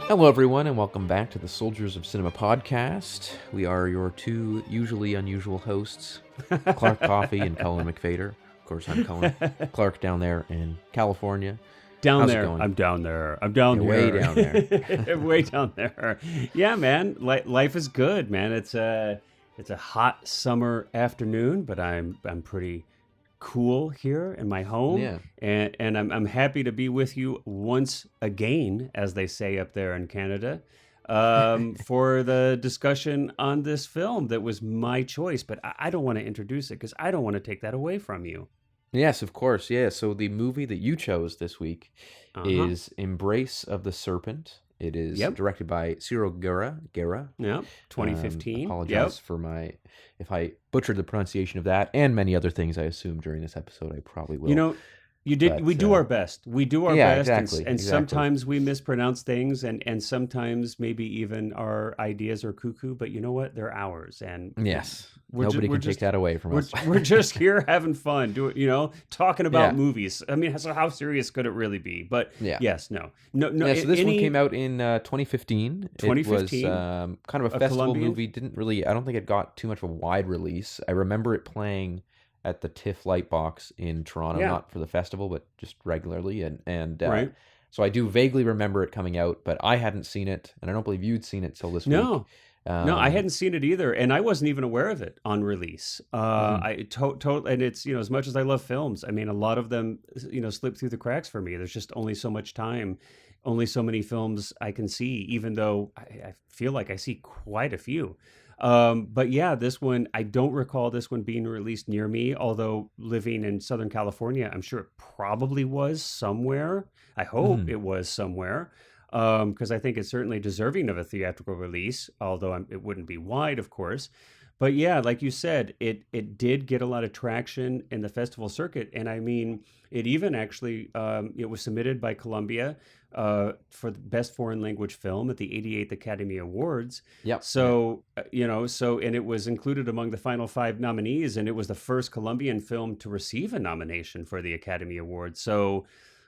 Hello, everyone, and welcome back to the Soldiers of Cinema podcast. We are your two usually unusual hosts, Clark Coffey and Colin McFader. Of course, I'm Colin. Clark down there in California. Down How's there. it going? I'm down there. I'm down Yeah, there. way down there. Way down there. Yeah, man. Life is good, man. It's a hot summer afternoon, but I'm pretty cool here in my home. Yeah. And I'm happy to be with you once again, as they say up there in Canada, for the discussion on this film that was my choice. But I don't want to introduce it because I don't want to take that away from you. Yes, of course. Yeah. So the movie that you chose this week is Embrace of the Serpent. It is directed by Ciro Guerra. Yeah, 2015. Apologize for if I butchered the pronunciation of that and many other things I assume during this episode. I probably will. You know, we do our best. We do our best. Exactly. Sometimes we mispronounce things and sometimes maybe even our ideas are cuckoo, but you know what? They're ours. And yes. Nobody can take that away from us. We're just here having fun, talking about movies. I mean, so how serious could it really be? But yes, no. So this one came out in 2015. 2015. It was kind of a festival movie. I don't think it got too much of a wide release. I remember it playing at the TIFF Lightbox in Toronto, not for the festival, but just regularly. And right. So I do vaguely remember it coming out, but I hadn't seen it, and I don't believe you'd seen it till this week. No, I hadn't seen it either, and I wasn't even aware of it on release. And it's as much as I love films, I mean, a lot of them slip through the cracks for me. There's just only so much time, only so many films I can see, even though I feel like I see quite a few. But yeah, this one, I don't recall this one being released near me, although living in Southern California, I'm sure it probably was somewhere. I hope it was somewhere. Because I think it's certainly deserving of a theatrical release, although it wouldn't be wide, of course. But yeah, like you said, it did get a lot of traction in the festival circuit. And I mean, it even actually, it was submitted by Columbia for the Best Foreign Language Film at the 88th Academy Awards. Yep. So, and it was included among the final 5 nominees, and it was the first Colombian film to receive a nomination for the Academy Awards. So,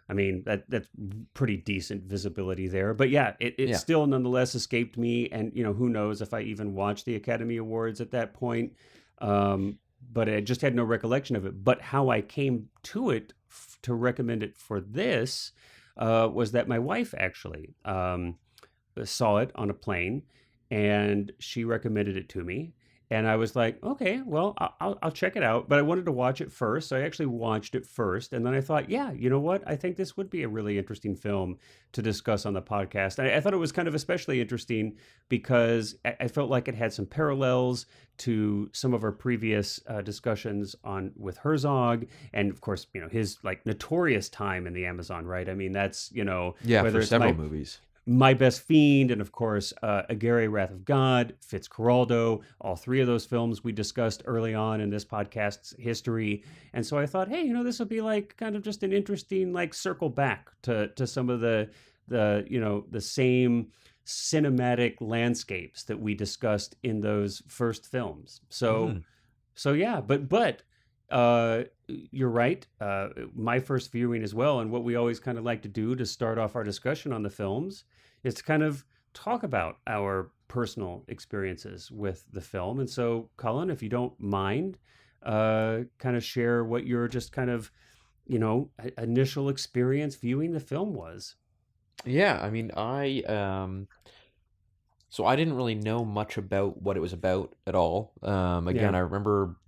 I mean, that's pretty decent visibility there. But yeah, it still nonetheless escaped me. And, who knows if I even watched the Academy Awards at that point. But I just had no recollection of it. But how I came to it to recommend it for this was that my wife actually saw it on a plane, and she recommended it to me. And I was like, okay, well, I'll check it out. But I wanted to watch it first. So I actually watched it first. And then I thought, yeah, you know what? I think this would be a really interesting film to discuss on the podcast. And I thought it was kind of especially interesting because I felt like it had some parallels to some of our previous discussions with Herzog. And of course, his like notorious time in the Amazon, right? I mean, that's, whether for several movies. My Best Fiend, and of course, Aguirre, Wrath of God, Fitzcarraldo, all 3 of those films we discussed early on in this podcast's history. And so I thought, hey, this will be like kind of just an interesting like circle back to some of the same cinematic landscapes that we discussed in those first films. So yeah, but you're right. My first viewing as well, and what we always kind of like to do to start off our discussion on the films is to kind of talk about our personal experiences with the film. And so, Colin, if you don't mind, kind of share what your just kind of, initial experience viewing the film was. Yeah, I mean, So I didn't really know much about what it was about at all. Again, I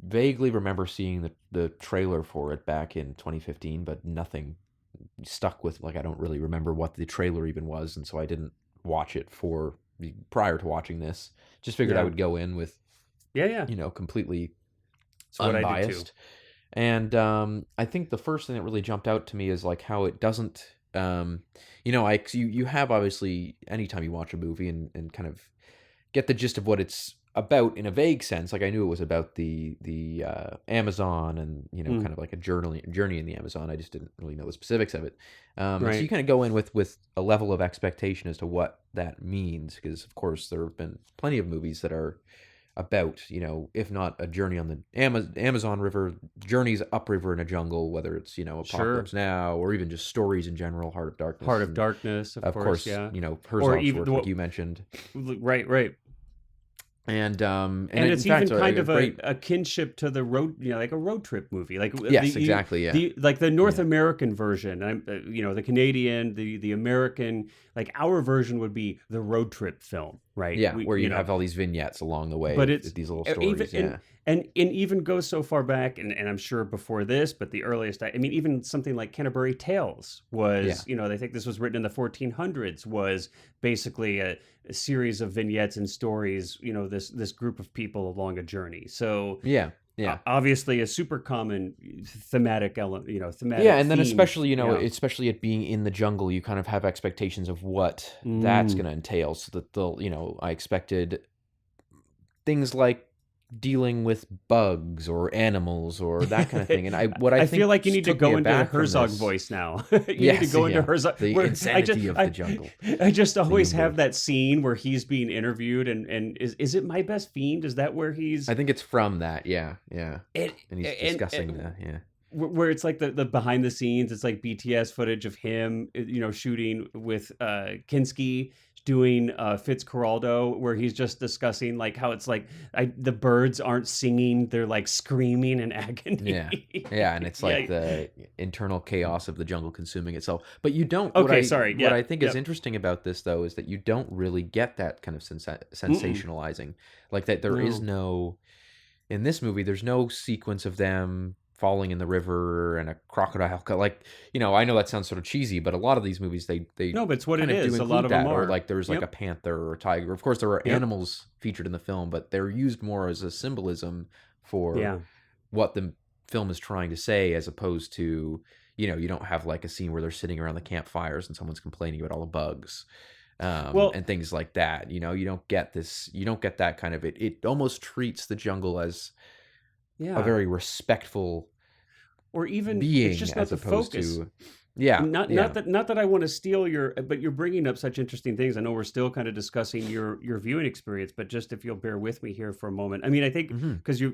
vaguely remember seeing the trailer for it back in 2015, but nothing stuck with, like, I don't really remember what the trailer even was, and so I didn't watch it prior to watching this. Just figured I would go in with, completely unbiased. And I think the first thing that really jumped out to me is like how it doesn't. You have obviously anytime you watch a movie and kind of get the gist of what it's about in a vague sense. Like I knew it was about the Amazon and kind of like a journey in the Amazon. I just didn't really know the specifics of it. So you kind of go in with a level of expectation as to what that means, because of course there have been plenty of movies that are about, if not a journey on the Amazon River, journeys upriver in a jungle, whether it's, Sure. Apocalypse Now or even just stories in general, Heart of Heart Darkness, of and Darkness, of of course, course, yeah. Or Herzog's even work, like what, you mentioned, right, right. and And in it's fact, even kind a of great, a kinship to the road, like a road trip movie, like yes, exactly, yeah, the like the North yeah, American version. The Canadian, the American, like our version would be the road trip film, right? yeah, We, where you have all these vignettes along the way but of it's these little even stories, yeah, and even goes so far back, and I'm sure before this, but the earliest, I mean, even something like Canterbury Tales was, yeah, they think this was written in the 1400s, was basically a series of vignettes and stories, this group of people along a journey. So yeah, yeah. obviously a super common thematic element, Yeah, thematic and then theme. especially, Yeah. especially it being in the jungle, you kind of have expectations of what that's Mm. going to entail. So that I expected things like dealing with bugs or animals or that kind of thing. And what I I feel think like you need to took me go into aback from Herzog this, voice now. You need to yes, go into yeah, Herzog, the where insanity of the jungle, I just the always have Jungles. that scene where he's being interviewed, and is it My Best Fiend? Is that where he's I think it's from that, yeah, yeah, it and he's and discussing the, yeah, where it's like the behind the scenes, it's like BTS footage of him, shooting with Kinski doing Fitzcarraldo, where he's just discussing like how it's like the birds aren't singing, they're like screaming in yeah, agony. yeah, and it's Yeah. like the internal chaos of the jungle consuming itself. But you don't. Okay, sorry. What Yeah. I think is Yep. interesting about this, though, is that you don't really get that kind of Mm-mm. sensationalizing, like that. There is No. no in this movie. There's no sequence of them falling in the river and a crocodile. Like, I know that sounds sort of cheesy, but a lot of these movies they No, but it's what kind it of do is. A lot include of them that, or are. like there's like a Yep. panther or a tiger. Of course, there are Yep. animals featured in the film, but they're used more as a symbolism for Yeah. what the film is trying to say, as opposed to, you don't have like a scene where they're sitting around the campfires and someone's complaining about all the bugs, Well, and things like that. You don't get that kind of it almost treats the jungle as a yeah. very respectful Or even it's being, just not as the opposed focus. to, yeah, Not yeah, that I want to steal your, but you're bringing up such interesting things. I know we're still kind of discussing your viewing experience, but just if you'll bear with me here for a moment. I mean, I think hmm, because you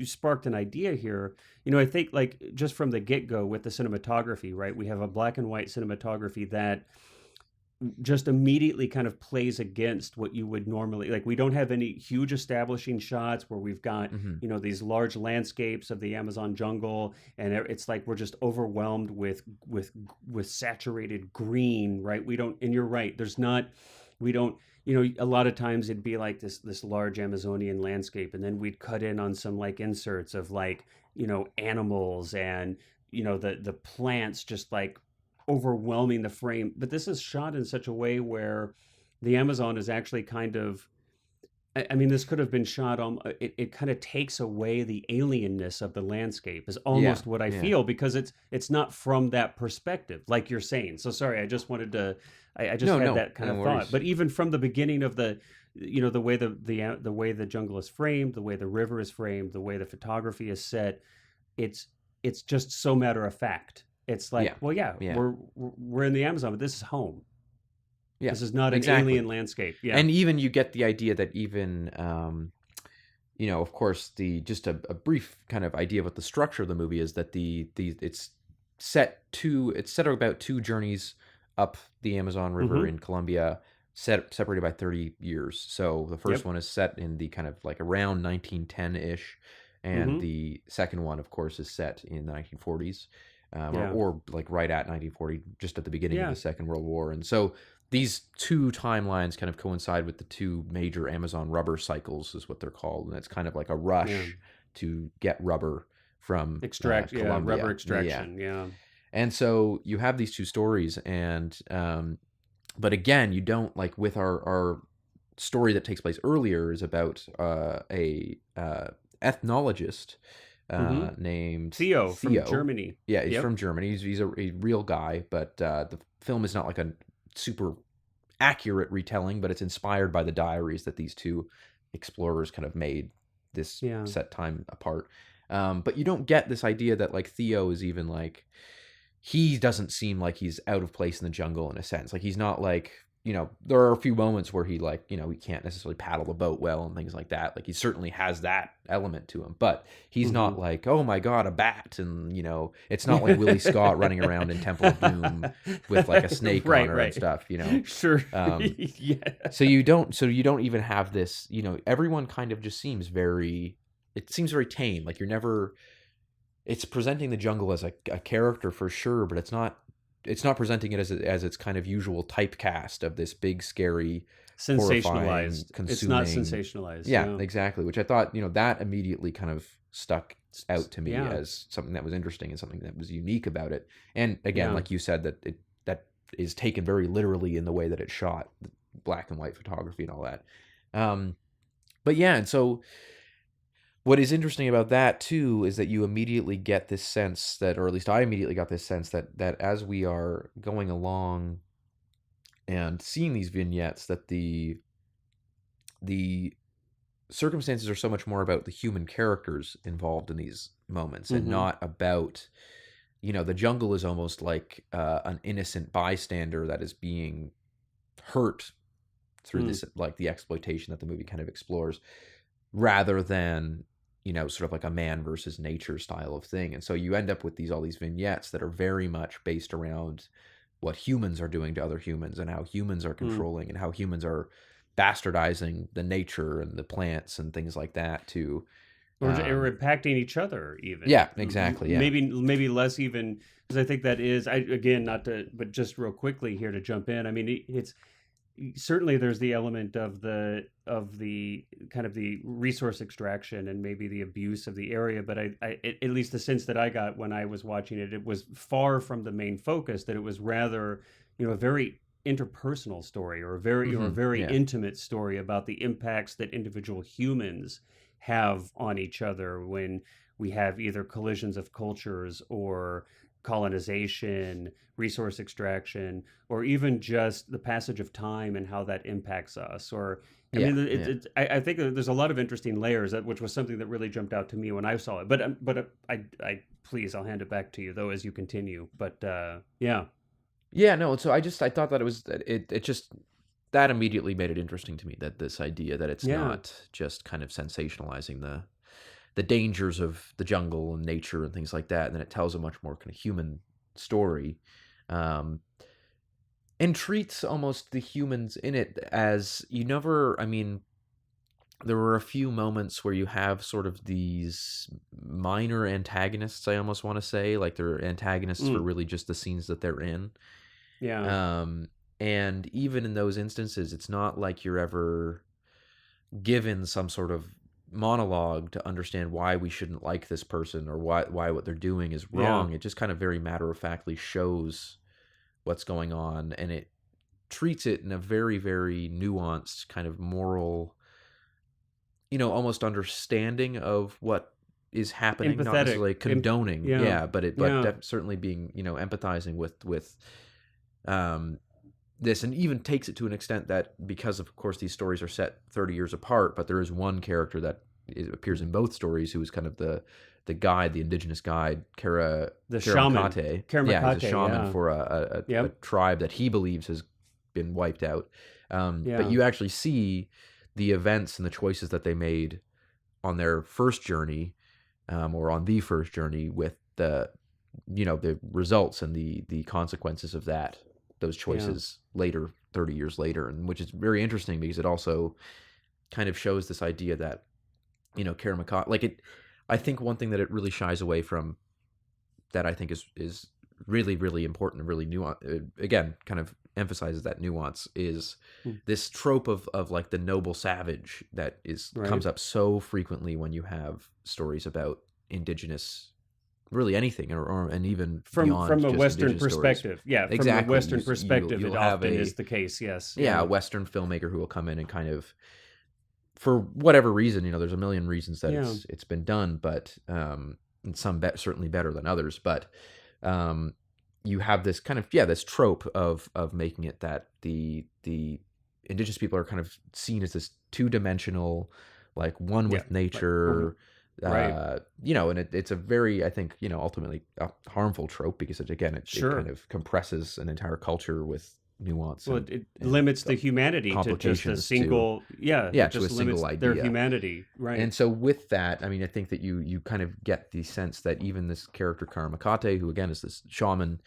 sparked an idea here. I think like just from the get go with the cinematography, right? We have a black and white cinematography that just immediately kind of plays against what you would normally like. We don't have any huge establishing shots where we've got, hmm, these large landscapes of the Amazon jungle, and it's like we're just overwhelmed with saturated green, right? We don't, and you're right, there's not, we don't, a lot of times it'd be like this large Amazonian landscape, and then we'd cut in on some like inserts of like, animals, and the plants just like overwhelming the frame. But this is shot in such a way where the Amazon is actually kind of, I mean, this could have been shot on. It kind of takes away the alienness of the landscape. Is yeah, almost what I yeah. feel, because it's not from that perspective, like you're saying. So sorry, I just wanted to. I just No, had no, that kind no of thought. worries. But even from the beginning of the, the way the way the jungle is framed, the way the river is framed, the way the photography is set, it's it's just so matter of fact. It's like, Yeah, well, yeah, yeah, we're in the Amazon, but this is home. yeah, This is not an exactly. alien landscape. Yeah. And even you get the idea that even, of course, the just a brief kind of idea of what the structure of the movie is, that the it's set about two journeys up the Amazon River Mm-hmm. in Colombia, separated by 30 years. So the first Yep. one is set in the kind of like around 1910-ish, and Mm-hmm. the second one, of course, is set in the 1940s, Yeah. or like right at 1940, just at the beginning of Yeah. the Second World War. And so these two timelines kind of coincide with the two major Amazon rubber cycles, is what they're called, and it's kind of like a Yeah. rush to get rubber from Extract. Yeah. Rubber Colombia. Yeah, extraction. Yeah. and so you have these two stories, and but again, you don't, like with our story that takes place earlier is about a ethnologist Mm-hmm. named Theo from Theo. Germany. Yeah, he's Yep. from Germany. He's a real guy, but the film is not like a super accurate retelling, but it's inspired by the diaries that these two explorers kind of made this Yeah. set time apart. But you don't get this idea that like Theo is even like, he doesn't seem like he's out of place in the jungle in a sense. Like he's not like there are a few moments where he like, he can't necessarily paddle the boat well and things like that. Like he certainly has that element to him, but he's Hmm. not like, oh my God, a bat. And, it's not like Willie Scott running around in Temple of Doom with like a snake on Right, her and right. stuff. Sure. Um, Yeah. so you don't even have this, everyone kind of just it seems very tame. Like it's presenting the jungle as a character for sure, but it's not presenting it as its kind of usual typecast of this big, scary, horrifying, Sensationalized. It's not consuming. sensationalized. Yeah, Yeah. exactly. Which I thought, that immediately kind of stuck out to me Yeah. as something that was interesting and something that was unique about it. And again, Yeah. like you said, that is taken very literally in the way that it's shot, black and white photography and all that. Um, but yeah, and so what is interesting about that too is that you immediately get this sense that, or at least I immediately got this sense that as we are going along and seeing these vignettes, that the circumstances are so much more about the human characters involved in these moments and Hmm. not about, the jungle is almost like an innocent bystander that is being hurt through Mm. this, like the exploitation that the movie kind of explores, rather than, sort of like a man versus nature style of thing. And so you end up with all these vignettes that are very much based around what humans are doing to other humans and how humans are Mm. controlling and how humans are bastardizing the nature and the plants and things like that to Or um impacting each other even. yeah, exactly, yeah. Maybe less even, because I think that is, I again, not to, but just real quickly here to jump in. I mean, it's certainly there's the element of the kind of the resource extraction and maybe the abuse of the area, but at least the sense that I got when I was watching it, it was far from the main focus. That it was rather, a very interpersonal story, or a very Yeah. intimate story about the impacts that individual humans have on each other when we have either collisions of cultures or colonization, resource extraction, or even just the passage of time and how that impacts us. Or, I Yeah, mean, yeah. I think that there's a lot of interesting layers, which was something that really jumped out to me when I saw it. But please, I'll hand it back to you though as you continue. But yeah, Yeah, no, so I thought that it just that immediately made it interesting to me, that this idea that it's yeah, not just kind of sensationalizing the dangers of the jungle and nature and things like that, and then it tells a much more kind of human story, um, and treats almost the humans in it as you never. I mean, there were a few moments where you have sort of these minor antagonists. I almost want to say like they're antagonists for mm, really just the scenes that they're in. yeah, Um, and even in those instances, it's not like you're ever given some sort of monologue to understand why we shouldn't like this person or why what they're doing is yeah, wrong. It just kind of very matter of factly shows what's going on, and it treats it in a very, very nuanced kind of moral, almost understanding of what is happening, not empathetic, necessarily condoning, yeah, yeah, but yeah, certainly being, empathizing with um this, and even takes it to an extent that, because of course these stories are set 30 years apart, but there is one character that appears in both stories who is kind of the guide, the indigenous guide, the Kara shaman, Makate. Yeah, he's a Karamakate, shaman yeah, for a yep, tribe that he believes has been wiped out. But yeah, you actually see the events and the choices that they made on their first journey, or on the first journey, with the results and the consequences of those yeah, choices later, 30 years later, and which is very interesting because it also kind of shows this idea that, Kara McCall, like it. I think one thing that it really shies away from, that I think is really, really important and really nuance, again kind of emphasizes that nuance, is mm, this trope of like the noble savage that is right. comes up so frequently when you have stories about indigenous, really anything, and even From beyond a just Western indigenous stories. perspective, yeah, from the Exactly. Western perspective, it You'll have often is the case. Yes, a yeah, Western filmmaker who will come in and kind of, for whatever reason, there's a million reasons that yeah, it's been done, but and some certainly better than others, but um, you have this kind of, yeah, this trope of making it that the indigenous people are kind of seen as this two-dimensional, like one yeah, with like nature, right, and it's a very, I think, ultimately a harmful trope, because again it kind sure, of compresses an entire culture with nuance Well, and it and limits the humanity to just a complications to single, yeah, yeah it to a just single limits their idea. humanity, And right? so with that, I mean, I think that you kind of get the sense that even this character Karamakate, who again is this shaman,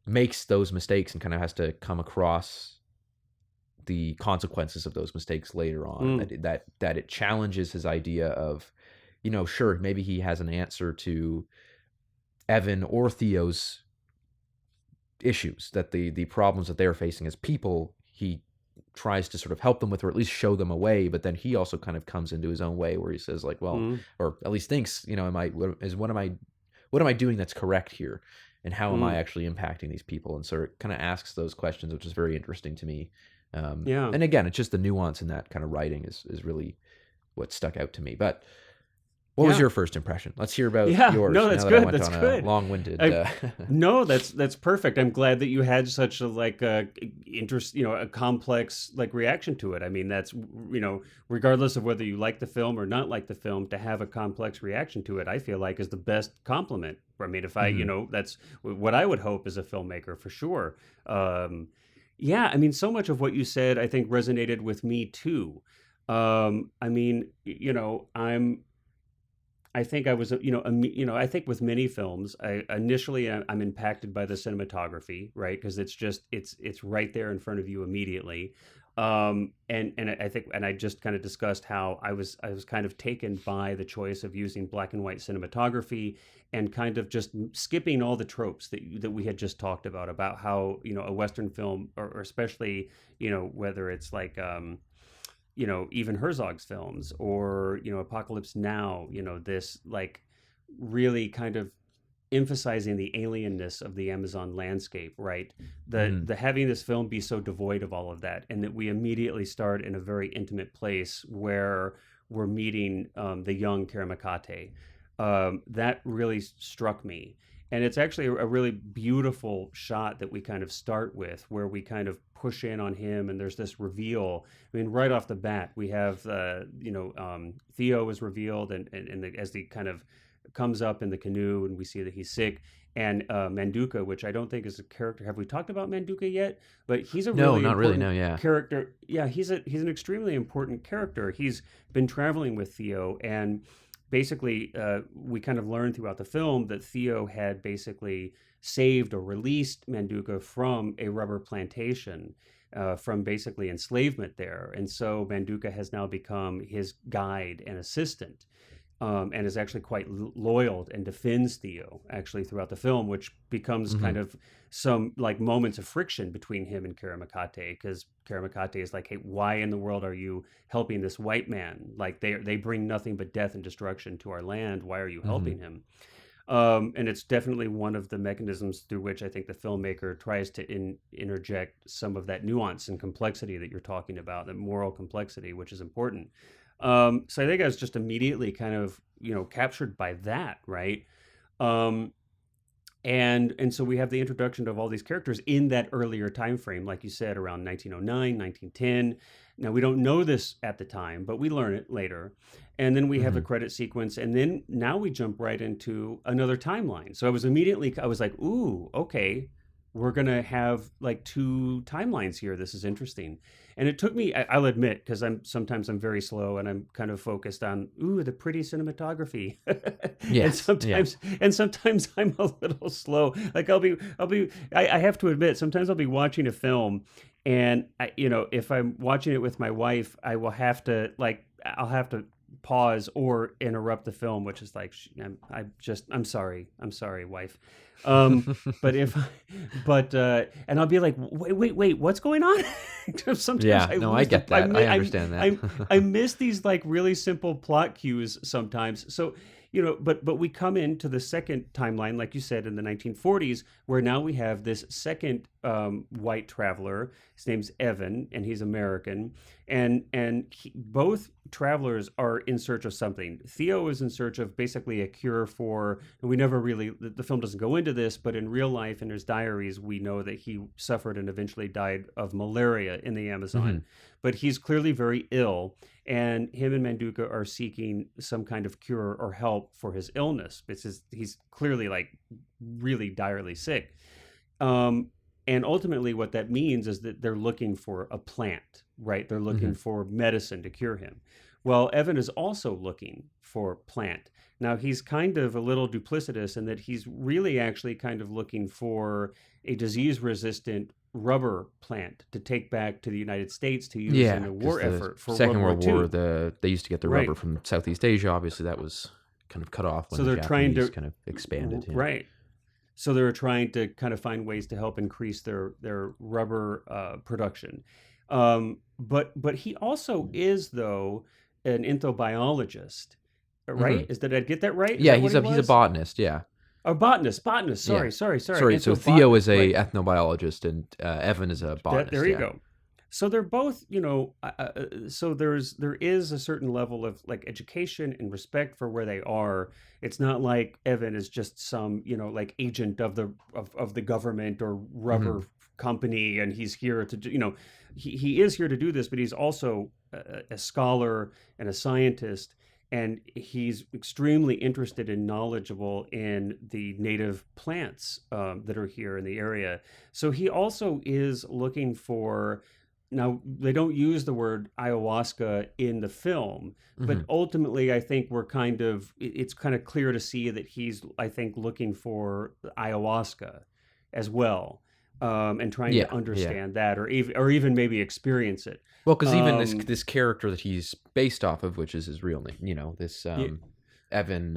makes those mistakes and kind of has to come across the consequences of those mistakes later on, and Mm, that it challenges his idea of, sure, maybe he has an answer to Evan or Theo's issues, that the problems that they're facing as people, he tries to sort of help them with, or at least show them a way. But then he also kind of comes into his own way where he says like, well, mm, or at least thinks, am I is what am I doing that's correct here, and how am I mm. actually impacting these people? And so it kind of asks those questions, which is very interesting to me. Yeah. And again, it's just the nuance in that kind of writing is really what stuck out to me. But what was Yeah. your first impression? Let's hear about Yeah, no, yours. that's Now that I good. went That's on a good. long-winded. I No, that's perfect. I'm glad that you had such a like interest, a complex like reaction to it. I mean, that's regardless of whether you like the film or not like the film, to have a complex reaction to it, I feel like is the best compliment. I mean, if I, Mhm. that's what I would hope as a filmmaker for sure. Um, yeah, I mean, so much of what you said, I think, resonated with me too. I mean, I think I was, I think with many films, I initially I'm impacted by the cinematography, right? Because it's right there in front of you immediately. And I think, and I just kind of discussed how I was kind of taken by the choice of using black and white cinematography and kind of just skipping all the tropes that we had just talked about how a Western film, or especially whether it's like even Herzog's films, or Apocalypse Now, this like really kind of emphasizing the alienness of the Amazon landscape, right? The Mhm. having this film be so devoid of all of that, and that we immediately start in a very intimate place where we're meeting the young Karamakate. That really struck me. And it's actually a really beautiful shot that we kind of start with, where we kind of push in on him, and there's this reveal. I mean, right off the bat, we have Theo is revealed, and as the kind of comes up in the canoe, and we see that he's sick. And Manduka, which I don't think is a character. Have we talked about Manduka yet? But he's a No, really not really. important No, yeah. character. Yeah, he's an extremely important character. He's been traveling with Theo, and basically, we kind of learn throughout the film that Theo had basically saved or released Manduka from a rubber plantation. From basically enslavement there. And so Manduka has now become his guide and assistant, and is actually quite loyal and defends Theo actually throughout the film, which becomes kind Mhm. of some like moments of friction between him and Karamakate, because Karamakate is like, "Hey, why in the world are you helping this white man? Like they bring nothing but death and destruction to our land. Why are you Mhm. helping him?" And it's definitely one of the mechanisms through which I think the filmmaker tries to interject some of that nuance and complexity that you're talking about, that moral complexity, which is important. So I think I was just immediately kind of captured by that, right? Um, and so we have the introduction of all these characters in that earlier time frame, like you said, around 1909, 1910. Now we don't know this at the time, but we learn it later. And then we have a Mhm. credit sequence, and then now we jump right into another timeline. So I was like, ooh, okay, we're gonna have like two timelines here. This is interesting. And it took me, I'll admit, because I'm very slow, and I'm kind of focused on ooh, the pretty cinematography. and Yes. Yeah. sometimes and sometimes I'm a little slow. Like I have to admit, sometimes I'll be watching a film, and if I'm watching it with my wife, I'll have to pause or interrupt the film, which is like, I'm sorry, wife. Um, but if, and I'll be like, wait, what's going on? Sometimes Yeah. I No, I lose the, get that. I understand that. I miss these like really simple plot cues sometimes. So but we come into the second timeline, like you said, in the 1940s, where now we have this second white traveler. His name's Evan, and he's American, and both travelers are in search of something. Theo is in search of basically a cure for, and we never really, the film doesn't go into this, but in real life, in his diaries, we know that he suffered and eventually died of malaria in the Amazon. Mhm. But he's clearly very ill, and him and Manduka are seeking some kind of cure or help for his illness. He's clearly like really direly sick. Um, And ultimately, what that means is that they're looking for a plant, right? They're looking Hmm. for medicine to cure him. Well, Evan is also looking for plant. Now, he's kind of a little duplicitous in that he's really actually kind of looking for a disease resistant rubber plant to take back to the United States to use in Yeah, a because war the effort for World Second War World War, II. they used to get the rubber Right. from Southeast Asia. Obviously, that was kind of cut off when So the they're trying Japanese to, kind of expanded. Yeah. right. So they were trying to kind of find ways to help increase their rubber production. But he also is though an entobiologist, Hmm. right? Did I get that right? Is Yeah, that what he he's a was? botanist. Yeah. A botanist, botanist. Yeah. Sorry. Sorry. So Theo is a Right. ethnobiologist, and Evan is a That there botanist. you Yeah. go. So they're both, so there is a certain level of like education and respect for where they are. It's not like Evan is just some, like agent of the government or Hmm. rubber company, and he's here to do, he is here to do this, but he's also a scholar and a scientist, and he's extremely interested and knowledgeable in the native plants that are here in the area. So he also is looking for. Now, they don't use the word ayahuasca in the film, but Hmm. ultimately, I think it's kind of clear to see that he's, I think, looking for ayahuasca as well, and trying to Yeah. Yeah. understand that, or even maybe experience it. Well, because even Um, this character that he's based off of, which is his real name, this y- Evan,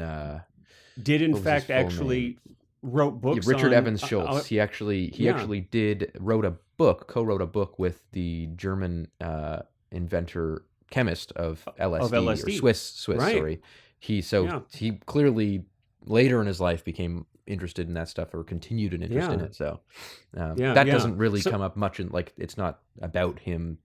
did in what was his fact full name? actually wrote Yeah, books Richard on, Evans Schultz. He yeah, actually did wrote a book, co-wrote a book with the German inventor chemist of of LSD, or LSD, Swiss, right? sorry. Yeah, He clearly later in his life became interested in that stuff, or continued an interest in yeah, it. So that yeah. doesn't really So come up much in, like, it's not about him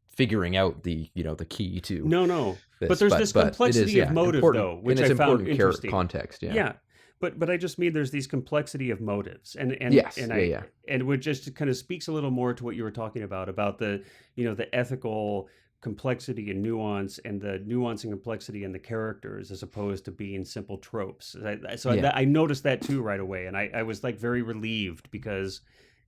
figuring out the key to no, no. But this, there's this but it is, complexity of yeah, motive, important, though, and which it's I found important interesting. context. Yeah. Yeah, but I just mean there's these complexity of motives, and and Yes. and Yeah. I Yeah. and which just kind of speaks a little more to what you were talking about the ethical complexity and nuance, and the nuance and complexity in the characters, as opposed to being simple tropes. Yeah. I noticed that too right away, and I was like very relieved, because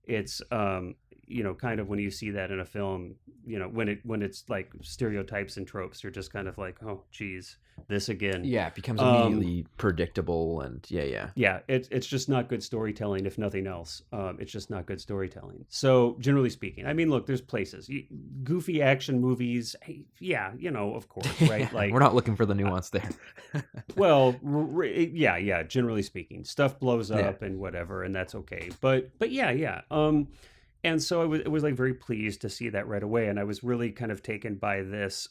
it's kind of when you see that in a film, when it's like stereotypes and tropes, you're just kind of like, oh geez, this again. Yeah, it becomes um immediately predictable, and yeah, yeah. yeah, it's just not good storytelling, if nothing else. It's just not good storytelling. So generally speaking, I mean, look, there's places, goofy action movies, hey, yeah, of course, right? Yeah, we're Like, not looking for the nuance there. well, yeah, generally speaking, stuff blows Yeah. up and whatever, and that's okay. But yeah, yeah. And so it was like very pleased to see that right away, and I was really kind of taken by this.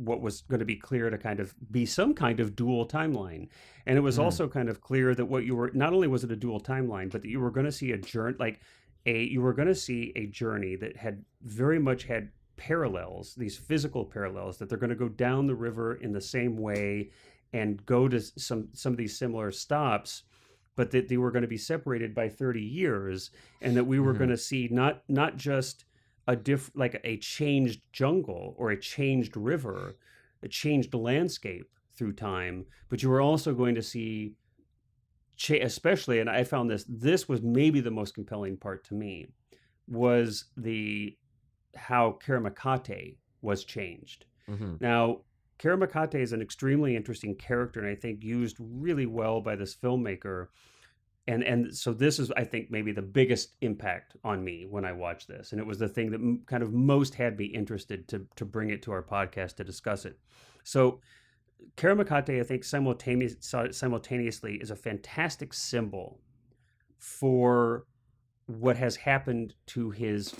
What was going to be clear to kind of be some kind of dual timeline, and it was Mhm. also kind of clear that what you were, not only was it a dual timeline, but that you were going to see a journey, like you were going to see a journey that had very much had parallels, these physical parallels, that they're going to go down the river in the same way and go to some of these similar stops, but that they were going to be separated by 30 years, and that we were going Mhm. to see not just like a changed jungle or a changed river, a changed landscape through time, but you were also going to see, especially, and I found this was maybe the most compelling part to me, was the how Karamakate was changed. Mhm. Now, Karamakate is an extremely interesting character, and I think used really well by this filmmaker. And so this is, I think, maybe the biggest impact on me when I watched this, and it was the thing that kind of most had me interested to bring it to our podcast to discuss it. So Karamakate, I think, simultaneously is a fantastic symbol for what has happened to his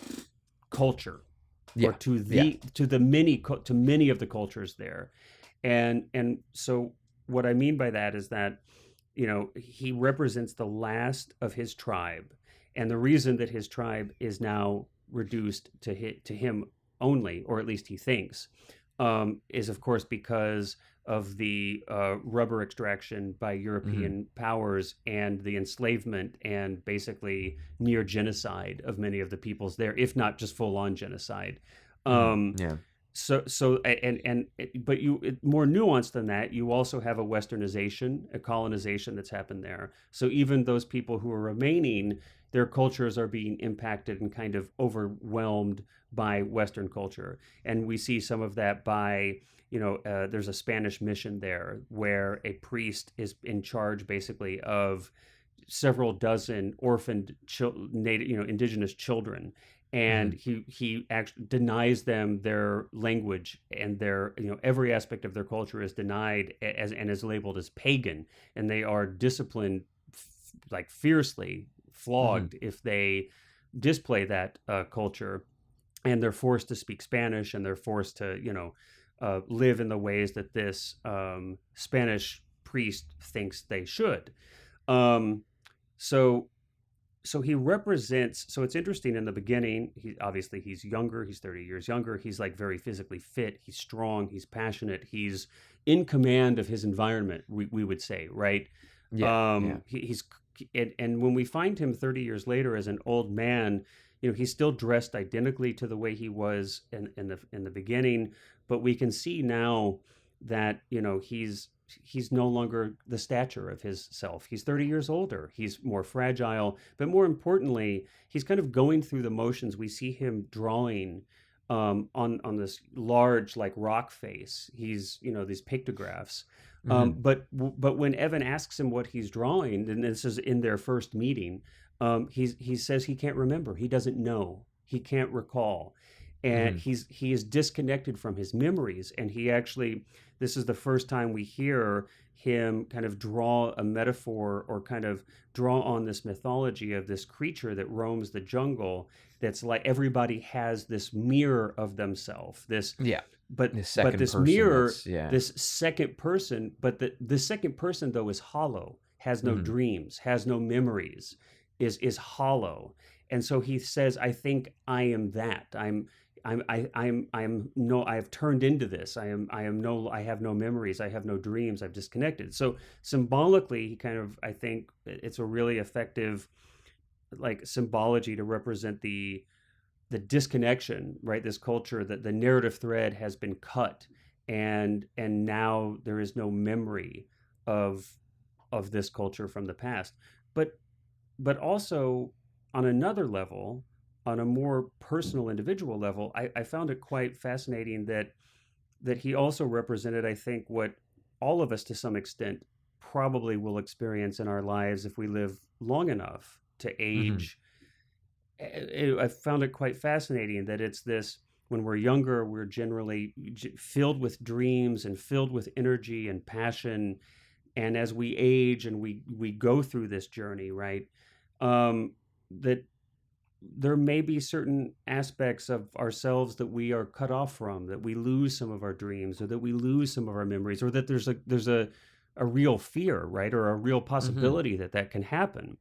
culture, or Yeah. Yeah. to many of the cultures there. And so what I mean by that is that, he represents the last of his tribe, and the reason that his tribe is now reduced to him only, or at least he thinks, is of course because of the rubber extraction by Mhm. European powers, and the enslavement and basically near genocide of many of the peoples there, if not just full on genocide. Mhm. Um, Yeah. But more nuanced than that, you also have a westernization, a colonization that's happened there. So even those people who are remaining, their cultures are being impacted and kind of overwhelmed by Western culture. And we see some of that by, there's a Spanish mission there where a priest is in charge basically of several dozen orphaned native, indigenous children, and Hmm. he actually denies them their language, and their, every aspect of their culture is denied as and is labeled as pagan, and they are disciplined like fiercely, Hmm. flogged if they display that culture, and they're forced to speak Spanish, and they're forced to live in the ways that this Spanish priest thinks they should. Um, so he represents, so it's interesting in the beginning, he's younger, he's 30 years younger, he's like very physically fit, he's strong, he's passionate, he's in command of his environment, we would say, right? Yeah. Yeah. He's and when we find him 30 years later as an old man, he's still dressed identically to the way he was in the beginning, but we can see now that he's no longer the stature of his self. He's 30 years older. He's more fragile, but more importantly, he's kind of going through the motions. We see him drawing on this large like rock face. He's these pictographs. Hmm. But when Evan asks him what he's drawing, and this is in their first meeting, he says he can't remember. He doesn't know. He can't recall, and Hmm. he is disconnected from his memories. And he actually, this is the first time we hear him kind of draw a metaphor, or kind of draw on this mythology of this creature that roams the jungle, that's like everybody has this mirror of themselves, this Yeah. but The but second this person. mirror, That's yeah. this second person, but the second person though is hollow, has no Hmm. dreams, has no memories, is hollow. And so he says, I think I am that. I'm no, I've turned into this. I have no memories, I have no dreams, I've disconnected. So symbolically, he kind of, I think it's a really effective like symbology to represent the disconnection, right? This culture, that the narrative thread has been cut, and now there is no memory of this culture from the past. But also on another level, on a more personal, individual level, I found it quite fascinating that he also represented, I think, what all of us to some extent probably will experience in our lives if we live long enough to Hmm. age. I found it quite fascinating that it's this, when we're younger, we're generally filled with dreams and filled with energy and passion. And as we age and we go through this journey, right? That there may be certain aspects of ourselves that we are cut off from, that we lose some of our dreams, or that we lose some of our memories, or that there's a real fear, right? Or a real Hmm. possibility that that can happen.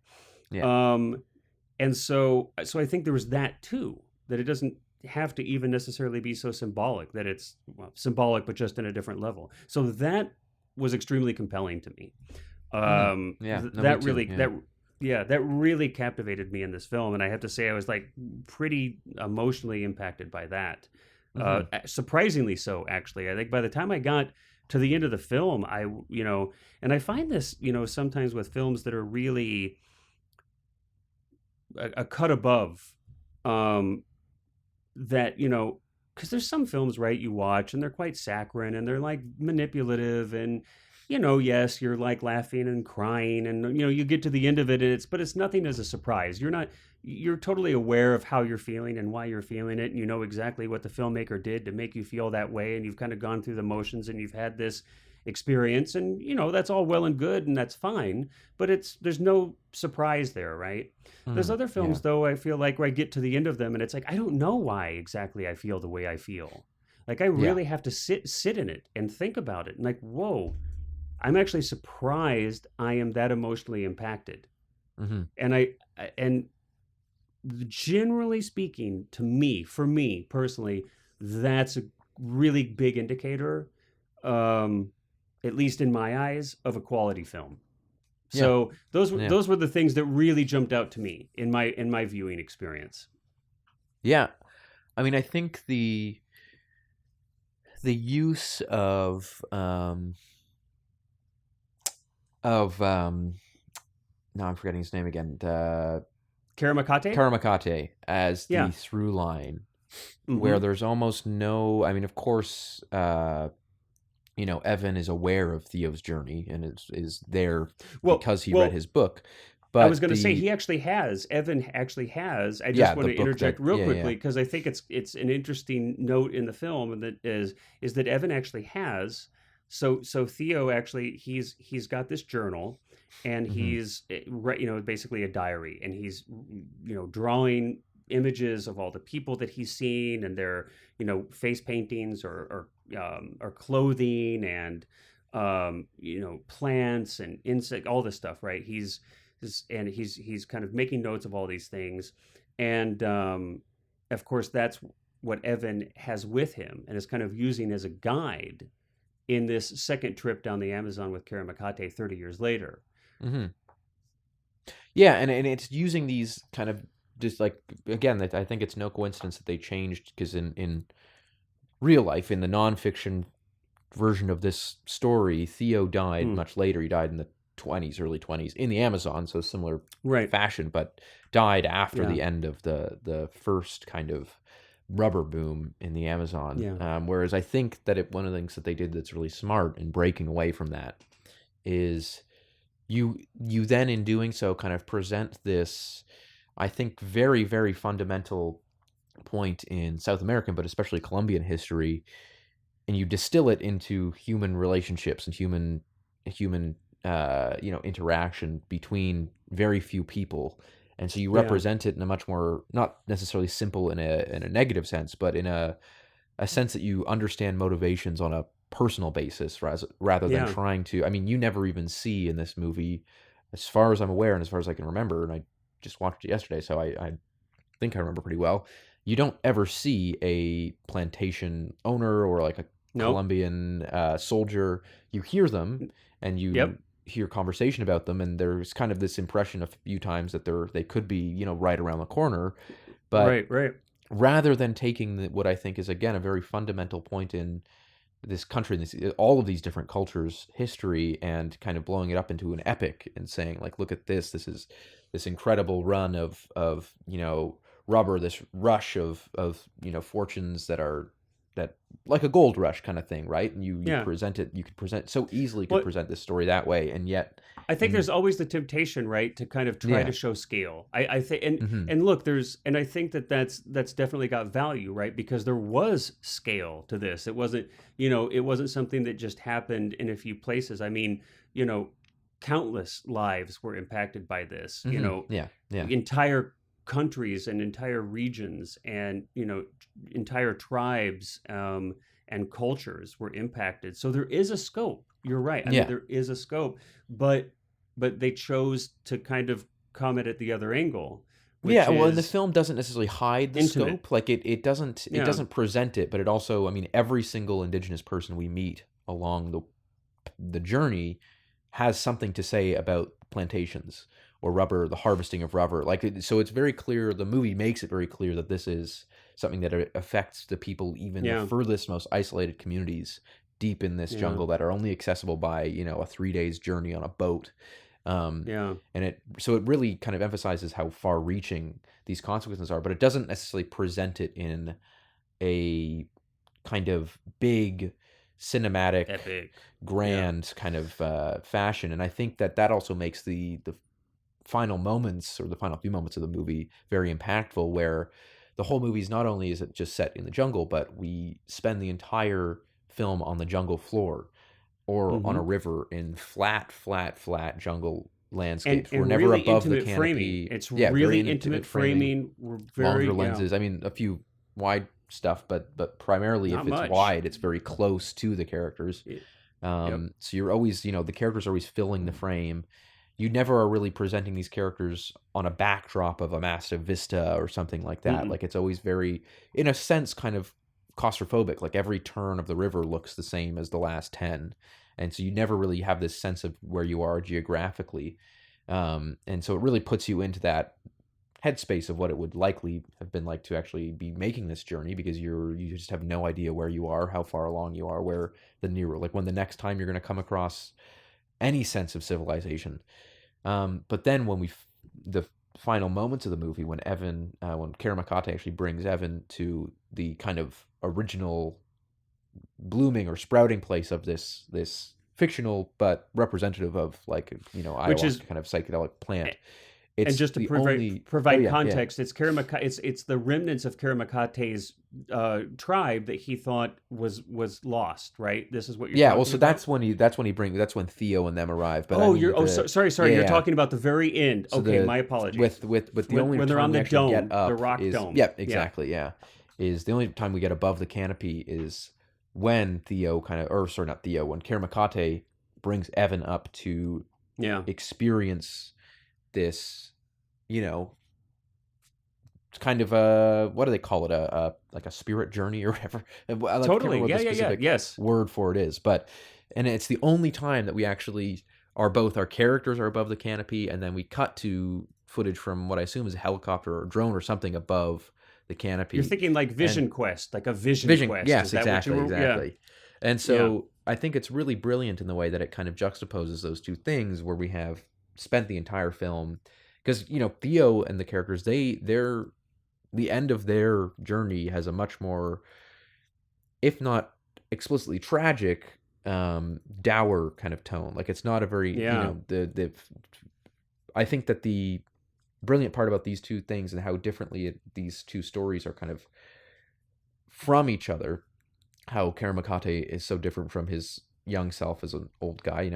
Yeah. Um, and so I think there was that too, that it doesn't have to even necessarily be so symbolic, that it's, well, symbolic but just in a different level. So that was extremely compelling to me. Hmm. Yeah. No, me That too. really, Yeah. that yeah, that really captivated me in this film, and I have to say I was like pretty emotionally impacted by that. Hmm. Surprisingly so, actually. I think by the time I got to the end of the film, and I find this, sometimes with films that are really a cut above, um, that because there's some films, right, you watch and they're quite saccharine and they're like manipulative, and yes, you're like laughing and crying, and you get to the end of it, and it's nothing as a surprise. You're totally aware of how you're feeling and why you're feeling it, and you know exactly what the filmmaker did to make you feel that way, and you've kind of gone through the motions, and you've had this experience, and that's all well and good, and that's fine, but there's no surprise there, right? There's Hmm. other Yeah. films though, I feel like, where I get to the end of them and it's like I don't know why exactly I feel the way I feel. Like I Yeah. really have to sit in it and think about it. And like, whoa, I'm actually surprised I am that emotionally impacted. Hmm. And and generally speaking, to me, for me personally, that's a really big indicator, um, at least in my eyes, of a quality film. Yeah. So Yeah. those were the things that really jumped out to me in my viewing experience. Yeah. I mean, I think the use of no, I'm forgetting his name again. Karamakate? Karamakate as the Yeah. through line, where Mm-hmm. there's almost no. I mean, of course, Evan is aware of Theo's journey and is there Well, because he read well, his book, I was but going to say the he actually has. Evan actually has. I just yeah, want the to book interject that real yeah yeah quickly because I think it's an interesting note in the film, and that is that Evan actually has. So Theo actually he's got this journal, and mm-hmm, he's right, basically a diary, and he's drawing images of all the people that he's seen and their face paintings or clothing and plants and insect, all this stuff, right? He's kind of making notes of all these things, and of course that's what Evan has with him and is kind of using as a guide in this second trip down the Amazon with Karamakate 30 years later. mm-hmm. Yeah, and it's using these kind of just like again that I think it's no coincidence that they changed because in real life in the nonfiction version of this story, Theo died Mm, much later. He died in the 20s, early 20s, in the Amazon, so similar right. fashion, but died after Yeah. the end of the first kind of rubber boom in the Amazon. Yeah. Whereas I think that one of the things that they did that's really smart in breaking away from that is you then in doing so kind of present this, I think, very very fundamental point in South American, but especially Colombian history, and you distill it into human relationships and human interaction between very few people, and so you Yeah. represent it in a much more not necessarily simple in a negative sense, but in a sense that you understand motivations on a personal basis rather than Yeah. trying to. I mean, you never even see in this movie, as far as I'm aware and as far as I can remember, and I just watched it yesterday, so I think I remember pretty well. You don't ever see a plantation owner or like a Nope. Colombian soldier. You hear them and you Yep. hear conversation about them, and there's kind of this impression a few times that they could be right around the corner. But Right. Right. rather than taking what I think is again a very fundamental point in this country, all of these different cultures' history, and kind of blowing it up into an epic and saying like, look at this. This is this incredible run of rubber, this rush of fortunes that like a gold rush kind of thing, right? And you Yeah. present it. You could present so easily could Well, present this story that way, and yet I think in there's always the temptation, right, to kind of try to yeah, show scale. I think, and hmm and look, I think that's definitely got value, right? Because there was scale to this. It wasn't something that just happened in a few places. I mean, you know, countless lives were impacted by this. yeah, yeah, Entire countries and entire regions and entire tribes and cultures were impacted. So there is a scope. You're right. I mean, yeah. there is a scope, but they chose to kind of come at it the other angle, which Yeah, well, and the is film doesn't necessarily hide the intimate. scope. Like it Yeah, doesn't present it, but it also, I mean, every single indigenous person we meet along the journey has something to say about plantations or rubber, the harvesting of rubber. So it's very clear. The movie makes it very clear that this is something that affects the people, even the yeah, furthest, most isolated communities deep in this yeah, jungle that are only accessible by a 3 days journey on a boat. Um, yeah, and it really kind of emphasizes how far reaching these consequences are, but it doesn't necessarily present it in a kind of big cinematic epic. Yeah, grand kind of fashion. And I think that also makes the final moments or the final few moments of the movie very impactful, where the whole movie is not only is it just set in the jungle, but we spend the entire film on the jungle floor or on a hmm river in flat jungle and landscapes. We're and never really above the intimate framing. canopy. It's Yeah, very really intimate intimate framing, framing. We're longer very, yeah, lenses. I mean, a few wide stuff, but primarily not if it's much. wide, it's very close to the characters. It, yep. So you're always, the characters are always filling the frame. You never are really presenting these characters on a backdrop of a massive vista or something like that. Mm-mm. Like it's always very, in a sense, kind of claustrophobic. Like every turn of the river looks the same as the last 10. And so you never really have this sense of where you are geographically. And so it really puts you into that headspace of what it would likely have been like to actually be making this journey, because you just have no idea where you are, how far along you are, where the nearer, like when the next time you're going to come across any sense of civilization. But then when the final moments of the movie, when when Karamakate actually brings Evan to the kind of original blooming or sprouting place of this fictional but representative of, like, which is ayahuasca kind of psychedelic plant. and It's just to the only. Oh provide yeah, yeah. context, it's the remnants of Karamakate's tribe that he thought was lost. Right. This is what you're Yeah, well, talking so about. that's when Theo and them arrive. But I Oh, mean, sorry. yeah, You're yeah. talking about the very end. So Okay, the my apologies. with the only When they're time on we the actually get dome, the up rock is, dome. yeah, Yeah, exactly, yeah, is the only time we get above the canopy is when Theo kind of, or sorry, not Theo, when Karamakate brings Evan up to yeah. experience this, you know, it's kind of a, what do they call it, a like a spirit journey or whatever. I can't remember Totally. what Yeah, the yeah, yeah. specific Yes. word for it is, but, and it's the only time that we actually are, both our characters are above the canopy, and then we cut to footage from what I assume is a helicopter or drone or something above the You're canopy. thinking like And Vision Quest, like a Vision vision, Quest. Is yes, that what you exactly, were? Yeah, exactly. And yeah. so I think it's really brilliant in the way that it kind of juxtaposes those two things, where we have spent the entire film, because Theo and the characters, they're the end of their journey has a much more, if not explicitly tragic, dour kind of tone. Like, it's not a very, Yeah. the I think that the brilliant part about these two things and how differently these two stories are kind of from each other, how Karamakate is so different from his young self as an old guy,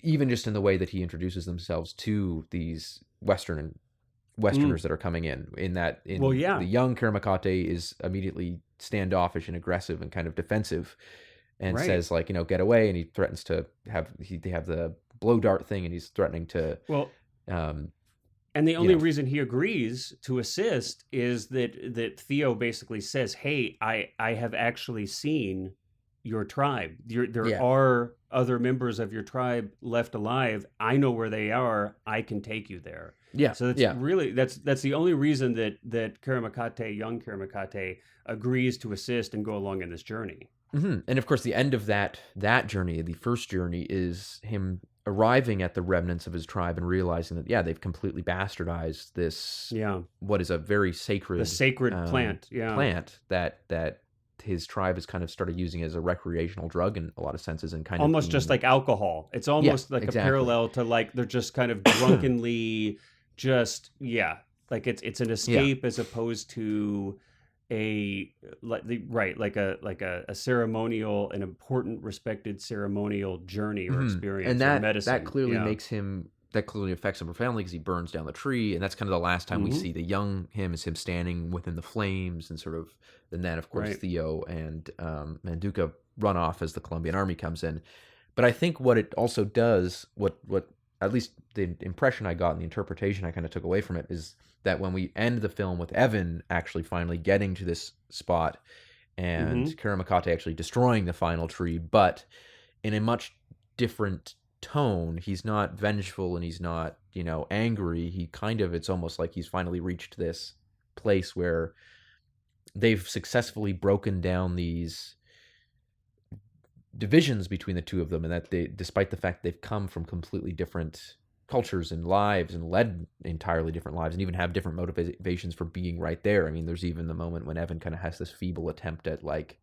even just in the way that he introduces themselves to these Mm. Westerners that are coming in that, Well, in the yeah. young Karamakate is immediately standoffish and aggressive and kind of defensive, and Right. says, like, get away, and he threatens to they have the blow dart thing, and he's threatening to, Well, um and the you only know reason he agrees to assist is that Theo basically says, "Hey, I have actually seen your tribe. There yeah, are other members of your tribe left alive. I know where they are. I can take you there." yeah, So that's yeah. really that's the only reason that Karamakate, young Karamakate, agrees to assist and go along in this journey. And of course, the end of that journey, the first journey, is him arriving at the remnants of his tribe and realizing that, yeah, they've completely bastardized this, Yeah, what is a very the sacred, sacred plant. Yeah, plant that his tribe has kind of started using as a recreational drug in a lot of senses, and kind of almost just being. like alcohol. It's Yeah, almost like a exactly. parallel to like they're just kind of drunkenly just yeah, like it's an Yeah. escape as opposed to a like a ceremonial, an important respected ceremonial journey or And experience or that medicine. clearly Yeah. makes him, that clearly affects him profoundly, because he burns down the tree, and that's kind of the last time we Hmm. see the young him, is him standing within the flames, and sort of. And then, of course, Right. Theo and, Manduka run off as the Colombian army comes in. But I think what it also does, what at least the impression I got and the interpretation I kind of took away from it, is that when we end the film with Evan actually finally getting to this spot, and Hmm. Karamakate actually destroying the final tree, but in a much different tone. He's not vengeful, and he's not, angry. He kind of, it's almost like he's finally reached this place where they've successfully broken down these divisions between the two of them, and that they, despite the fact they've come from completely different cultures and lives and led entirely different lives and even have different motivations for being right there. I mean, there's even the moment when Evan kind of has this feeble attempt at, like,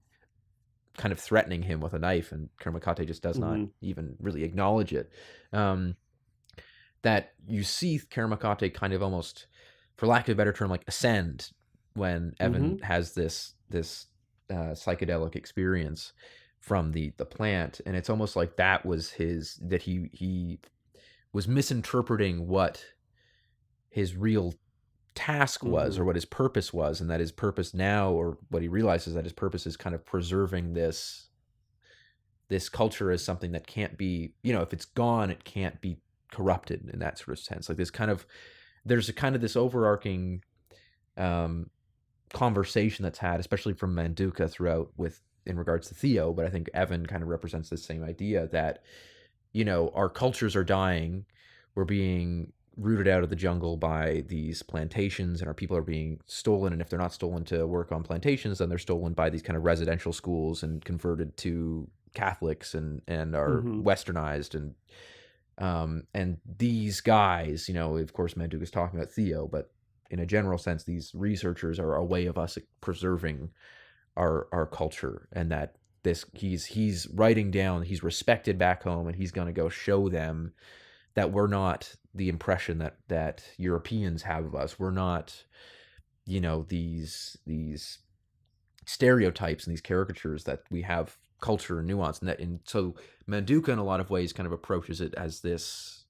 kind of threatening him with a knife, and Kermakate just does not Hmm. even really acknowledge it. Um, that you see Kermakate kind of almost, for lack of a better term, like ascend when Evan Hmm. has this psychedelic experience from the plant, and it's almost like that was his, that he was misinterpreting what his real task was, or Hmm. what his purpose was, and that his purpose now, or what he realizes, that his purpose is kind of preserving this culture as something that can't be, if it's gone, it can't be corrupted, in that sort of sense. Like, there's a kind of this overarching, um, conversation that's had, especially from Manduka throughout, with, in regards to Theo, but I think Evan kind of represents the same idea that, our cultures are dying, we're being rooted out of the jungle by these plantations, and our people are being stolen. And if they're not stolen to work on plantations, then they're stolen by these kind of residential schools and converted to Catholics and are Mm-hmm. westernized. And these guys, of course, Manduka's talking about Theo, but in a general sense, these researchers are a way of us preserving our culture, and that this he's writing down, he's respected back home, and he's going to go show them that we're not the impression that Europeans have of us. We're not, these stereotypes and these caricatures, that we have culture and nuance, and so Manduka in a lot of ways kind of approaches it as this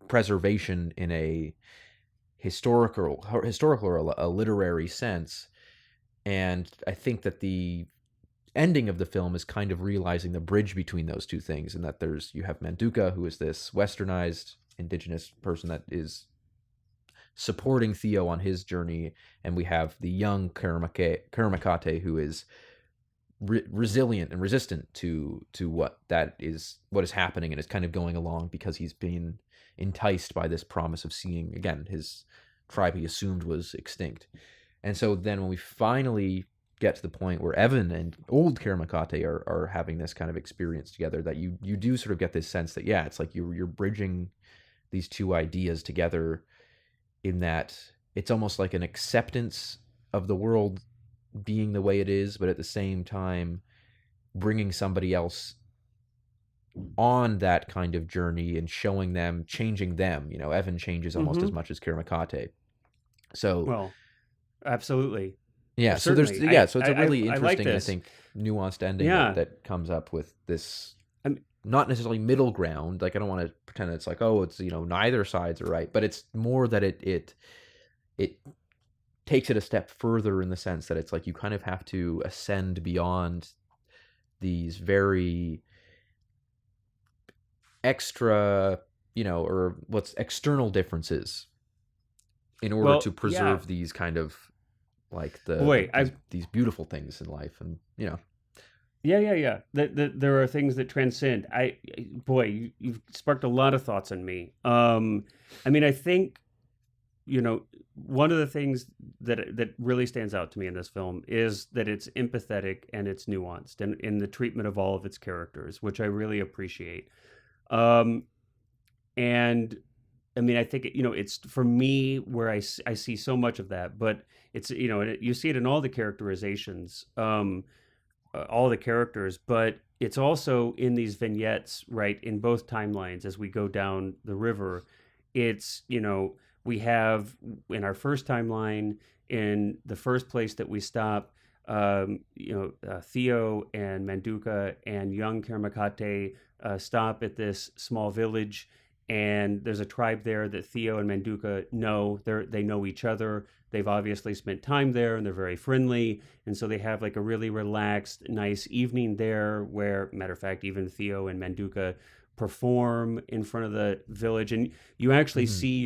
preservation in a historical or a literary sense. And I think that the ending of the film is kind of realizing the bridge between those two things, and that you have Manduka, who is this westernized indigenous person that is supporting Theo on his journey, and we have the young Karamakate, who is resilient and resistant to what is happening, and is kind of going along because he's been enticed by this promise of seeing again his tribe he assumed was extinct. And so then when we finally get to the point where Evan and old Karamakate are having this kind of experience together, that you do sort of get this sense that, yeah, it's like you're bridging these two ideas together, in that it's almost like an acceptance of the world being the way it is, but at the same time bringing somebody else on that kind of journey and showing them, changing them. Evan changes almost as Mm-hmm. much as Karamakate. So Well, absolutely. yeah, so there's Certainly. yeah, so it's a really I like interesting, I this. think, nuanced ending that Yeah. that comes up with this, I mean, not necessarily middle ground. Like, I don't want to pretend it's like, oh, it's neither sides are right, but it's more that it takes it a step further, in the sense that it's like you kind of have to ascend beyond these very extra, or what's external differences, in order to well, yeah. preserve these kind of, like, Boy, these beautiful things in life. And yeah, yeah, yeah. There are things that transcend. Boy, you've sparked a lot of thoughts in me. I mean, I think, one of the things that really stands out to me in this film is that it's empathetic and it's nuanced, and in the treatment of all of its characters, which I really appreciate. Um, and I mean, I think it's for me where I see so much of that, but it's you see it in all the characterizations, all the characters, but it's also in these vignettes, right, in both timelines as we go down the river. It's we have in our first timeline, in the first place that we stop, Theo and Manduka and young Karamakate stop at this small village, and there's a tribe there that Theo and Manduka know. They know each other. They've obviously spent time there, and they're very friendly. And so they have like a really relaxed, nice evening there. Where, matter of fact, even Theo and Manduka perform in front of the village, and you actually mhm. see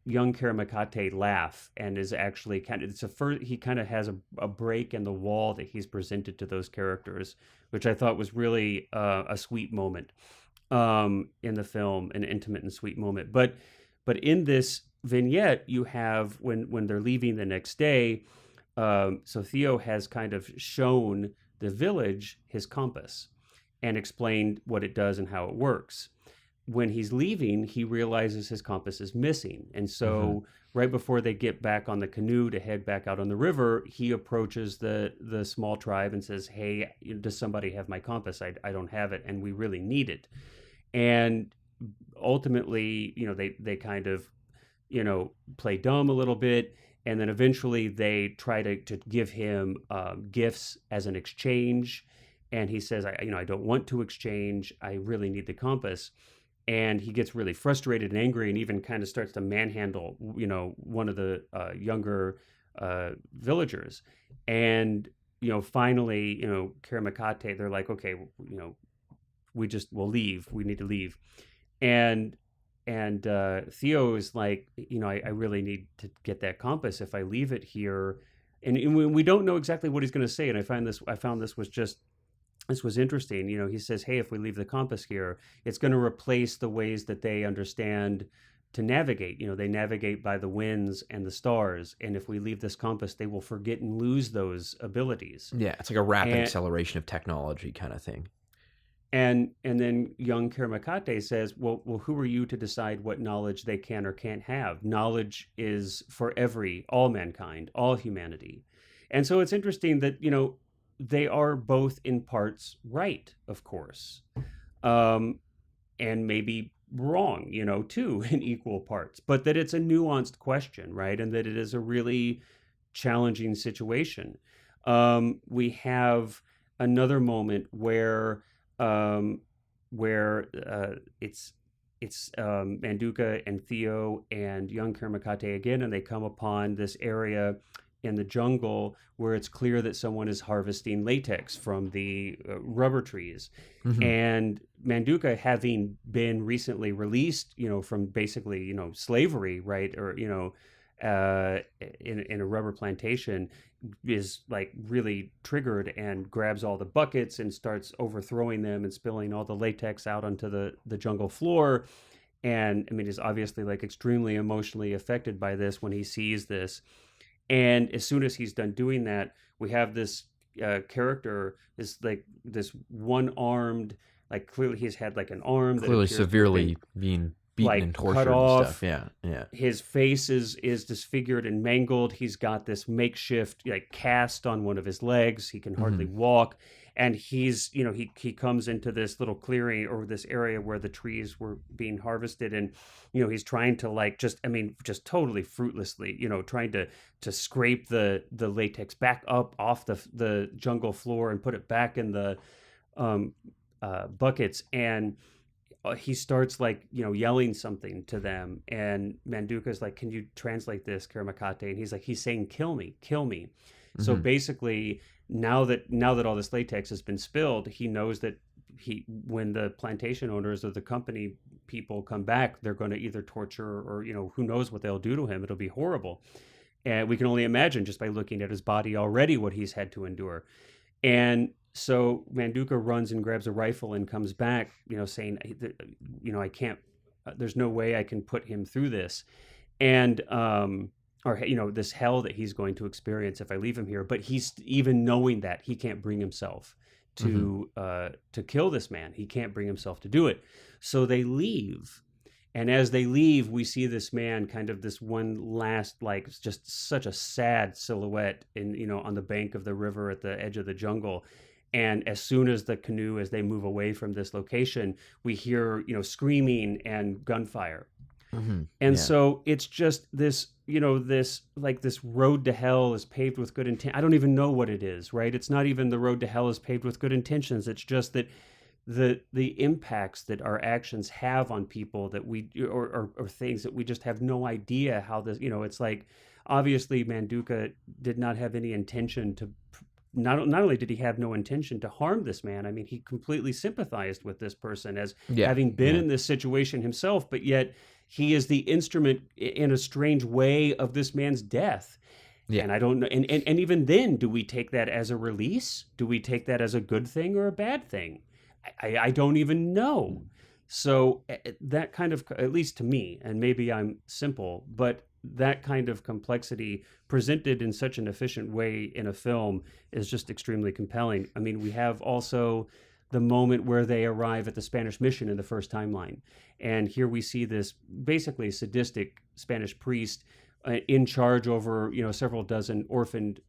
young Karamakate laugh, and is actually it's a first, he kind of has a break in the wall that he's presented to those characters, which I thought was really a sweet moment in the film, an intimate and sweet moment. But in this vignette, you have when they're leaving the next day. So Theo has kind of shown the village his compass and explained what it does and how it works. When he's leaving, he realizes his compass is missing. And Mhm. so right before they get back on the canoe to head back out on the river, he approaches the small tribe and says, "Hey, does somebody have my compass? I don't have it, and we really need it." And ultimately, they kind of, play dumb a little bit, and then eventually they try to give him gifts as an exchange, and he says, I don't want to exchange. I really need the compass. And he gets really frustrated and angry, and even kind of starts to manhandle, one of the younger villagers. And finally, Karamakate, they're like, okay, we'll leave. We need to leave. And Theo is like, I really need to get that compass. If I leave it here, and we don't know exactly what he's going to say. And I found this was interesting. He says, "Hey, if we leave the compass here, it's going to replace the ways that they understand to navigate. They navigate by the winds and the stars, and if we leave this compass, they will forget and lose those abilities. Yeah, it's like a rapid And acceleration of technology kind of thing. and then young Kiramakate says, well, who are you to decide what knowledge they can or can't have? Knowledge is for all mankind, all humanity. And so it's interesting that, they are both in parts right, of course, um, and maybe wrong, too, in equal parts, but that it's a nuanced question, right? And that it is a really challenging situation. We have another moment um, where it's Manduka and Theo and young Kermakate again, and they come upon this area in the jungle where it's clear that someone is harvesting latex from the rubber trees. Hmm. And Manduka, having been recently released, from basically, slavery, right, or in a rubber plantation, is like really triggered and grabs all the buckets and starts overthrowing them and spilling all the latex out onto the jungle floor. And I mean, is obviously like extremely emotionally affected by this when he sees this. And as soon as he's done doing that, we have this character, is like this one armed, like clearly he's had like an arm that Clearly appears to have been severely being beaten and like cut tortured and stuff. off. Yeah, yeah. His face is disfigured and mangled. He's got this makeshift like cast on one of his legs. He can hardly Hmm. walk. And he's, he comes into this little clearing or this area where the trees were being harvested. And, he's trying to like just totally fruitlessly, trying to scrape the latex back up off the jungle floor and put it back in the um, buckets. And he starts like yelling something to them, and Manduka's like, can you translate this, Karamakate? And he's like, he's saying, kill me, kill me. So Hmm. basically, now that all this latex has been spilled, he knows that when the plantation owners or the company people come back, they're going to either torture or who knows what they'll do to him. It'll be horrible, and we can only imagine just by looking at his body already what he's had to endure. And so Manduka runs and grabs a rifle and comes back, saying, I can't, there's no way I can put him through this. And, or, this hell that he's going to experience if I leave him here. But he's, even knowing that, he can't bring himself Hmm. to kill this man. He can't bring himself to do it. So they leave. And as they leave, we see this man, kind of this one last, like, just such a sad silhouette on the bank of the river at the edge of the jungle. And as soon as as they move away from this location, we hear, screaming and gunfire. Hmm. And Yeah. so it's just this, this road to hell is paved with good intent. I don't even know what it is, right? It's not even the road to hell is paved with good intentions. It's just that the impacts that our actions have on people that we or things that we just have no idea how this, it's like, obviously Manduka did not have any intention to, not only did he have no intention to harm this man, I mean, he completely sympathized with this person as Yeah. having been Yeah. in this situation himself, but yet he is the instrument in a strange way of this man's death. Yeah. And I don't know. And even then, do we take that as a release? Do we take that as a good thing or a bad thing? I don't even know. So that kind of, at least to me, and maybe I'm simple, but that kind of complexity presented in such an efficient way in a film is just extremely compelling. I mean, we have also the moment where they arrive at the Spanish mission in the first timeline. And here we see this basically sadistic Spanish priest in charge over, several dozen orphaned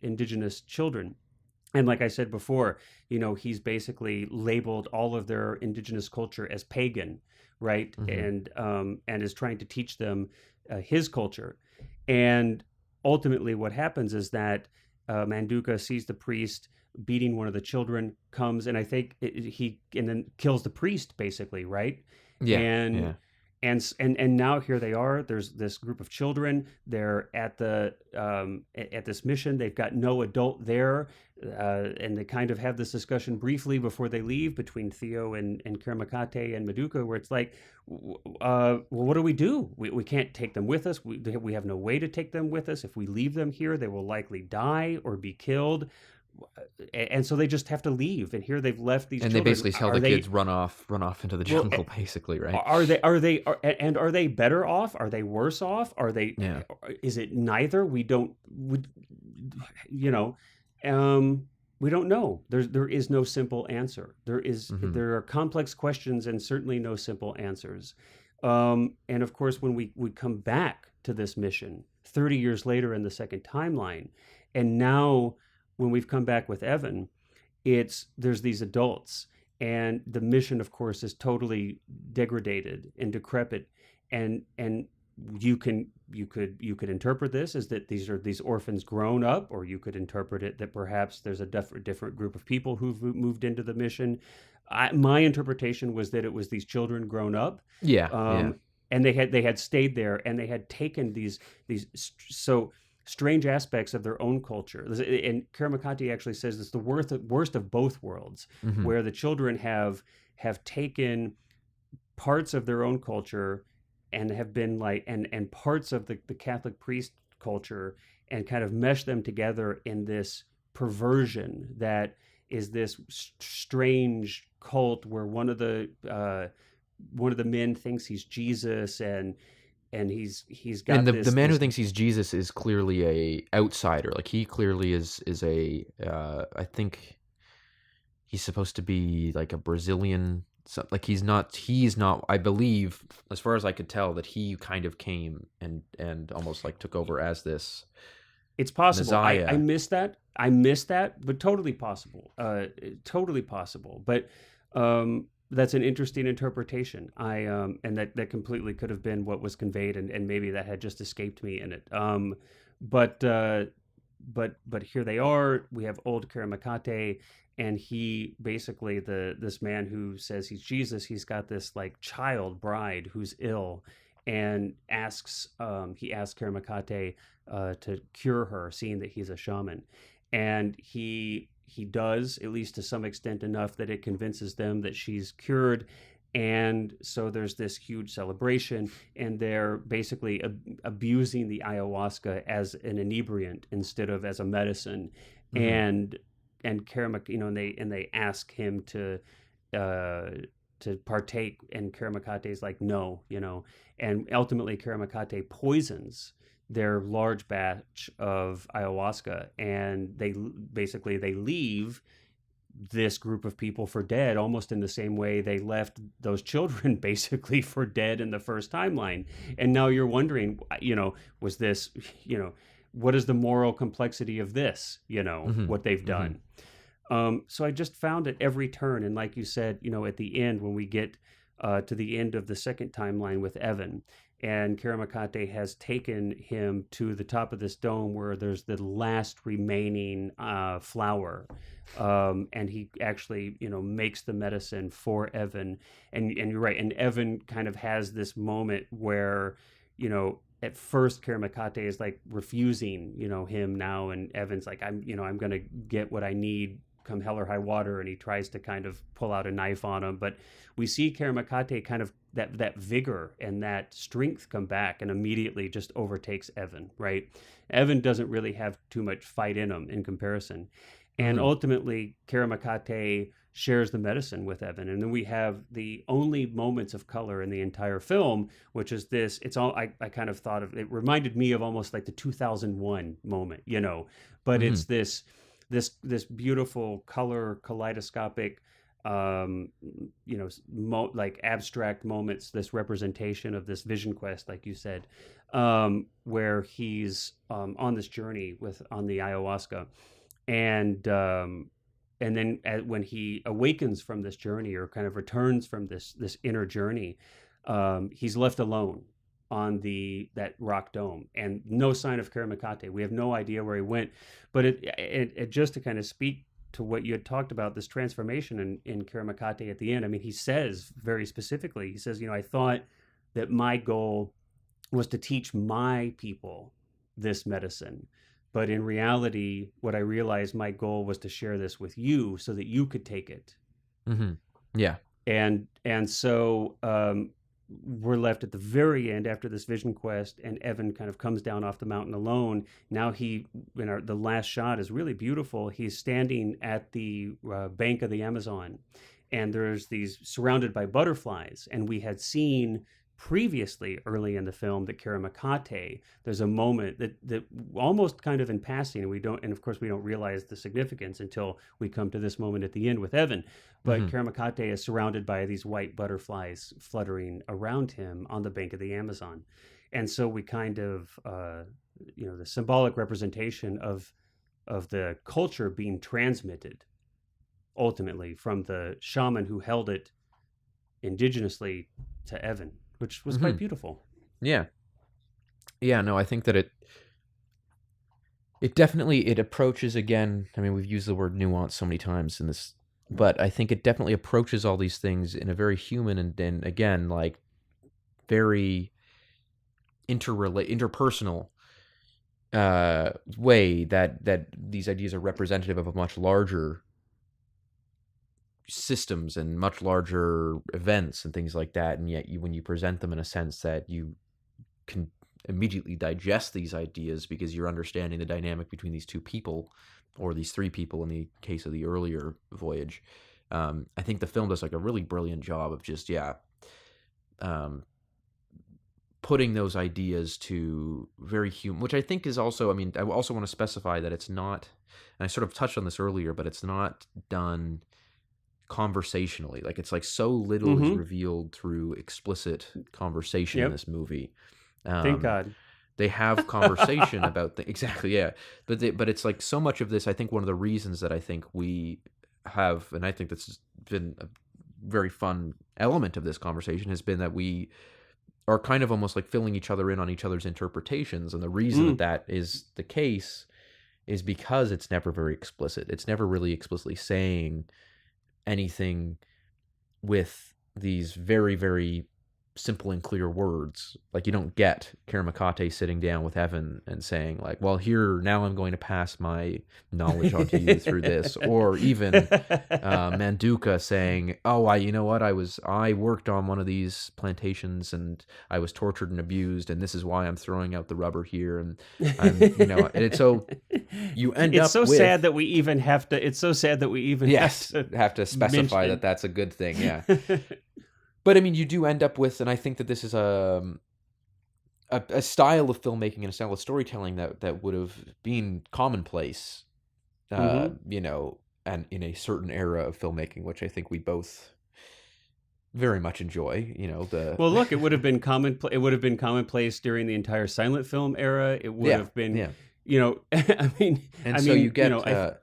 indigenous children. And like I said before, he's basically labeled all of their indigenous culture as pagan, right? Hmm. And is trying to teach them his culture. And ultimately, what happens is that Manduka sees the priest beating one of the children, comes, and I think he and then kills the priest, basically, right? Yeah. And Yeah. and now here they are. There's this group of children. They're at this mission. They've got no adult there, and they kind of have this discussion briefly before they leave between Theo and Kiramakate and Maduka, where it's like, well, what do we do? We can't take them with us. We have no way to take them with us. If we leave them here, they will likely die or be killed. and so they just have to leave. And here they've left these And they children. basically tell Are the kids they run off into the well? jungle, basically, right? Are they better off? Are they worse off? Are they? Yeah. Is it neither? We don't. You know, um, we don't know. There is no simple answer. Hmm. There are complex questions and certainly no simple answers. And of course, when we come back to this mission 30 years later in the second timeline, and now when we've come back with Evan, there's these adults, and the mission of course is totally degraded and decrepit, and you could interpret this as that these are these orphans grown up, or you could interpret it that perhaps there's a different group of people who've moved into the mission. My interpretation was that it was these children grown up, Yeah, yeah. um, and they had stayed there, and they had taken these so strange aspects of their own culture. And Karamakati actually says it's the worst of both worlds, Hmm. where the children have taken parts of their own culture and have been like and parts of the Catholic priest culture, and kind of mesh them together in this perversion that is this strange cult where one of the men thinks he's Jesus, and he's And got the man who this. thinks he's Jesus is clearly a outsider. Like he clearly is a I think he's supposed to be like a Brazilian. So, like he's not. I believe, as far as I could tell, that he kind of came and almost like took over as this It's possible. I Messiah. missed that. I missed that, but totally possible. Totally possible. But that's an interesting interpretation. And that completely could have been what was conveyed, and maybe that had just escaped me in it. But but here they are. We have old Karamakate, and he basically this man who says he's Jesus. He's got this like child bride who's ill, and he asks Karamakate to cure her, seeing that he's a shaman, and he does, at least to some extent, enough that it convinces them that she's cured. And so there's this huge celebration, and they're basically abusing the ayahuasca as an inebriant instead of as a medicine. Hmm. And Karamak, and they ask him uh, to partake, and Karamakate is like no, and ultimately Karamakate poisons their large batch of ayahuasca, and they leave this group of people for dead, almost in the same way they left those children basically for dead in the first timeline. And now you're wondering, was this, what is the moral complexity of this, Hmm. what they've Hmm. done. So I just found at every turn, and like you said, at the end, when we get to the end of the second timeline with Evan, and Karamakate has taken him to the top of this dome where there's the last remaining flower, and he actually, makes the medicine for Evan, and you're right, and Evan kind of has this moment where, at first Karamakate is like refusing, him now, and Evan's like, I'm gonna get what I need come hell or high water, and he tries to kind of pull out a knife on him. But we see Karamakate kind of that vigor and that strength come back, and immediately just overtakes Evan, right? Evan doesn't really have too much fight in him in comparison. And Hmm. ultimately Karamakate shares the medicine with Evan. And then we have the only moments of color in the entire film, which is this. It's all I kind of thought of, it reminded me of almost like the 2001 moment, but Hmm. it's this beautiful color kaleidoscopic, um like abstract moments, this representation of this vision quest, like you said, where he's on this journey on the ayahuasca, and then when he awakens from this journey, or kind of returns from this inner journey, he's left alone on that rock dome, and no sign of Karamakate. We have no idea where he went. But it just to kind of speak to what you had talked about, this transformation in Karamakate at the end. I mean, he says very specifically, he says, I thought that my goal was to teach my people this medicine. But in reality, what I realized, my goal was to share this with you so that you could take it. Hmm. Yeah. And so we're left at the very end after this vision quest, and Evan kind of comes down off the mountain alone. Now the last shot is really beautiful. He's standing at the bank of the Amazon, and there's these surrounded by butterflies. And we had seen previously early in the film that Karamakate, there's a moment that almost kind of in passing, and we don't, and of course we don't realize the significance until we come to this moment at the end with Evan. But Hmm. Karamakate is surrounded by these white butterflies fluttering around him on the bank of the Amazon. And so we kind of, the symbolic representation of the culture being transmitted ultimately from the shaman who held it indigenously to Evan, which was quite Hmm. beautiful. Yeah. Yeah, no, I think that it definitely it approaches again. I mean, we've used the word nuance so many times in this, but I think it definitely approaches all these things in a very human and again like very interpersonal way that these ideas are representative of a much larger systems and much larger events and things like that, and yet when you present them in a sense that you can immediately digest these ideas because you're understanding the dynamic between these two people or these three people in the case of the earlier voyage. I think the film does like a really brilliant job of just um, putting those ideas to very human, which I think is also, I mean, I also want to specify that it's not, and I sort of touched on this earlier, but it's not done conversationally. Like it's like so little is Mm-hmm. revealed through explicit conversation in Yep. this movie. Thank Um, God. they have conversation about the exactly, yeah, but it's like so much of this. I think one of the reasons that I think we have, and I think this has been a very fun element of this conversation, has been that we are kind of almost like filling each other in on each other's interpretations, and the reason that Mm. that is the case is because it's never very explicit. It's never really explicitly saying anything with these very, very simple and clear words. Like you don't get Karamakate sitting down with Evan and saying like, "Well, here now I'm going to pass my knowledge onto you through this," or even Manduka saying, "Oh, you know what? I worked on one of these plantations and I was tortured and abused, and this is why I'm throwing out the rubber here." And and it's so you end It's up so sad with that we even have to. It's so sad that we even have yes, to have to specify that mention. that's a good thing. Yeah. But I mean, you do end up with, and I think that this is a style of filmmaking and a style of storytelling that would have been commonplace, Hmm. and in a certain era of filmmaking, which I think we both very much enjoy. The Well, look, it would have been common. It would have been commonplace during the entire silent film era. It would yeah, have been, yeah, I mean, and so you get. I.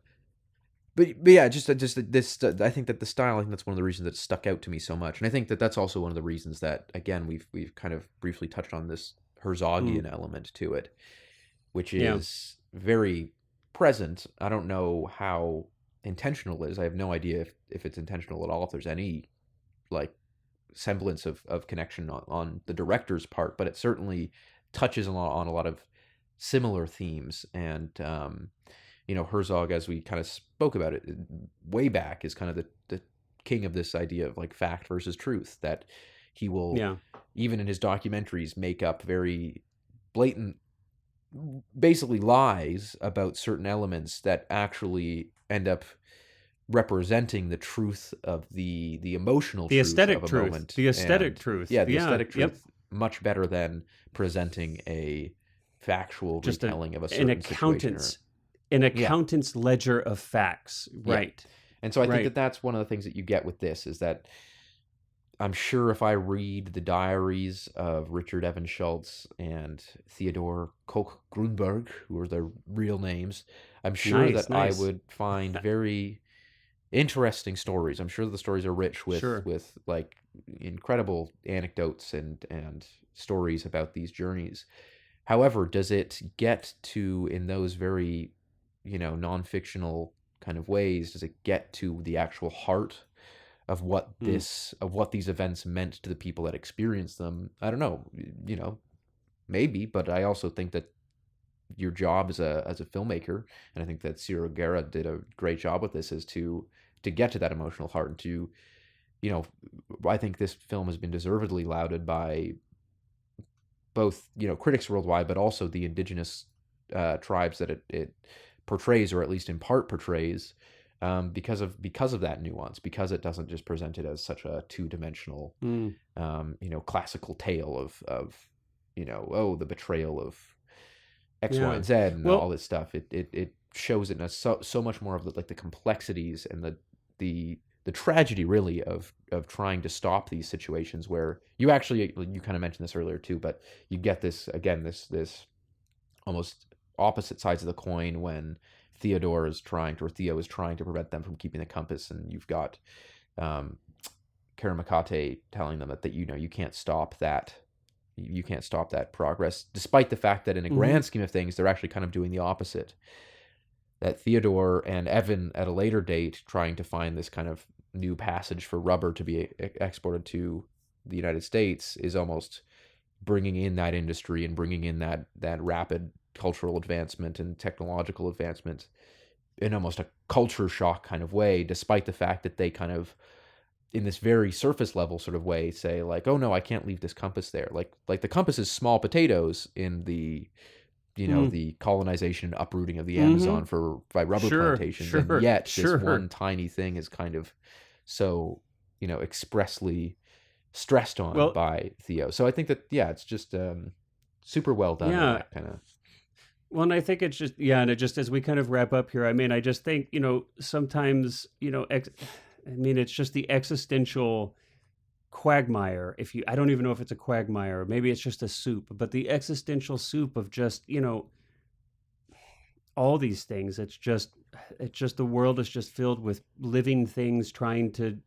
But yeah, just this. I think that the style. I think that's one of the reasons that stuck out to me so much, and I think that that's also one of the reasons that again we've kind of briefly touched on this Mm, Herzogian element to it, which yeah. is very present. I don't know how intentional it is. I have no idea if it's intentional at all. If there's any like semblance of connection on the director's part, but it certainly touches on a lot of similar themes. And Herzog, as we kind of spoke about it way back, is kind of the king of this idea of like fact versus truth. That he will, Yeah. even in his documentaries, make up very blatant, basically lies about certain elements that actually end up representing the truth of the emotional The truth of aesthetic a truth. moment, The aesthetic and truth. yeah, the Yeah. aesthetic Yep. truth much better than presenting a factual Just retelling of a an certain situation. Or accountant's an yeah, accountant's ledger of facts. yeah. Right. And so I think Right. that that's one of the things that you get with this is that I'm sure if I read the diaries of Richard Evan Schultz and Theodore Koch Grunberg, who are their real names, I'm sure Nice. that I Nice. would find very interesting stories. I'm sure the stories are rich with Sure. like incredible anecdotes and stories about these journeys. However, does it get to in those very, non-fictional kind of ways, does it get to the actual heart of Mm. what these events meant to the people that experienced them? I don't know, maybe, but I also think that your job as a filmmaker, and I think that Ciro Guerra did a great job with this, is to get to that emotional heart and to you know, I think this film has been deservedly lauded by both, critics worldwide, but also the indigenous tribes that it portrays, or at least in part portrays, because of that nuance, because it doesn't just present it as such a two-dimensional, Mm. classical tale of oh, the betrayal of X, Y, Yeah. and Z and all Well, this stuff. It shows it in so much more of the complexities and the tragedy, really, of trying to stop these situations where you kind of mentioned this earlier too, but you get this again, this almost opposite sides of the coin when Theo is trying to prevent them from keeping the compass, and you've got um, Karamakate telling them that you can't stop that. You can't stop that progress, despite the fact that in a mhm. grand scheme of things, they're actually kind of doing the opposite. That Theodore and Evan, at a later date, trying to find this kind of new passage for rubber to be exported to the United States, is almost bringing in that industry and bringing in that rapid cultural advancement and technological advancement in almost a culture shock kind of way, despite the fact that they kind of, in this very surface level sort of way, say like, oh no, I can't leave this compass there. Like the compass is small potatoes in Mm. the colonization and uprooting of the Amazon Mhm. by rubber Sure. plantations, and Sure. yet this Sure. one tiny thing is kind of so, expressly stressed on Well, by Theo. So I think that, yeah, it's just super well done in yeah. that kind of. Well, and I think it's just, yeah, and it just, as we kind of wrap up here, I mean, I just think, sometimes, I mean, it's just the existential quagmire. If you, I don't even know if it's a quagmire, maybe it's just a soup, but the existential soup of just, all these things. It's just the world is just filled with living things trying to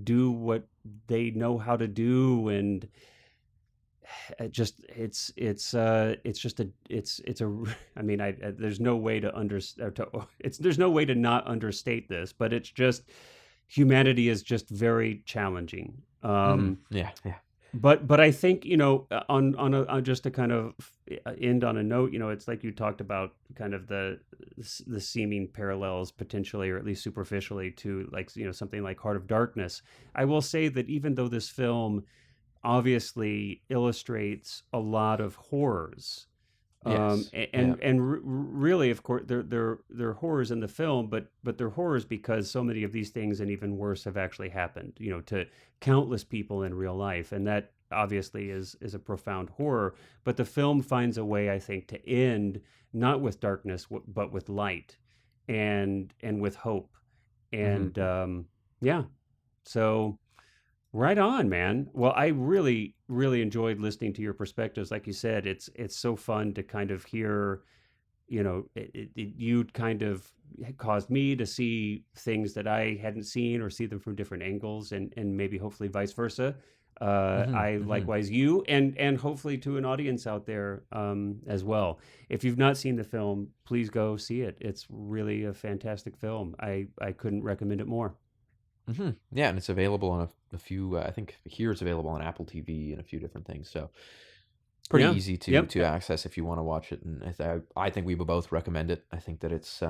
do what they know how to do, and it's just a it's a I mean, there's no way to there's no way to not understate this, but it's just humanity is just very challenging. Yeah, yeah. But I think, on just to kind of end on a note, it's like you talked about kind of the seeming parallels potentially, or at least superficially, to, like, something like Heart of Darkness. I will say that even though this film obviously illustrates a lot of horrors, Yes. Yeah. really, of course, they're horrors in the film, but they're horrors because so many of these things, and even worse, have actually happened, to countless people in real life, and that obviously is a profound horror. But the film finds a way, I think, to end not with darkness, but with light, and with hope, Hmm. and yeah. So right on, man. Well, I really, really enjoyed listening to your perspectives. Like you said, it's so fun to kind of hear, you kind of caused me to see things that I hadn't seen, or see them from different angles, and maybe hopefully vice versa. Hmm. I Hmm. likewise you, and hopefully to an audience out there, as well. If you've not seen the film, please go see it. It's really a fantastic film. I couldn't recommend it more. Hmm. Yeah, and it's available on a few. I think here it's available on Apple TV and a few different things. So pretty Yeah. easy to Yep. to access if you want to watch it. And I think we would both recommend it. I think that it's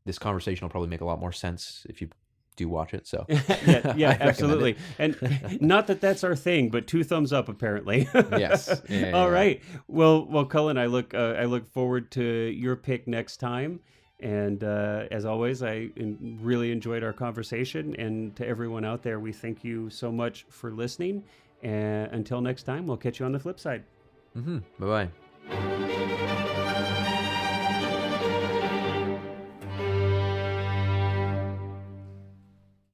this conversation will probably make a lot more sense if you do watch it. So Yeah, yeah, I recommend it. absolutely. And not that that's our thing, but two thumbs up apparently. Yes. Yeah. Yeah. All Yeah. right. Well, Cullen, I look forward to your pick next time. And as always, really enjoyed our conversation. And to everyone out there, we thank you so much for listening. And until next time, we'll catch you on the flip side. Bye bye.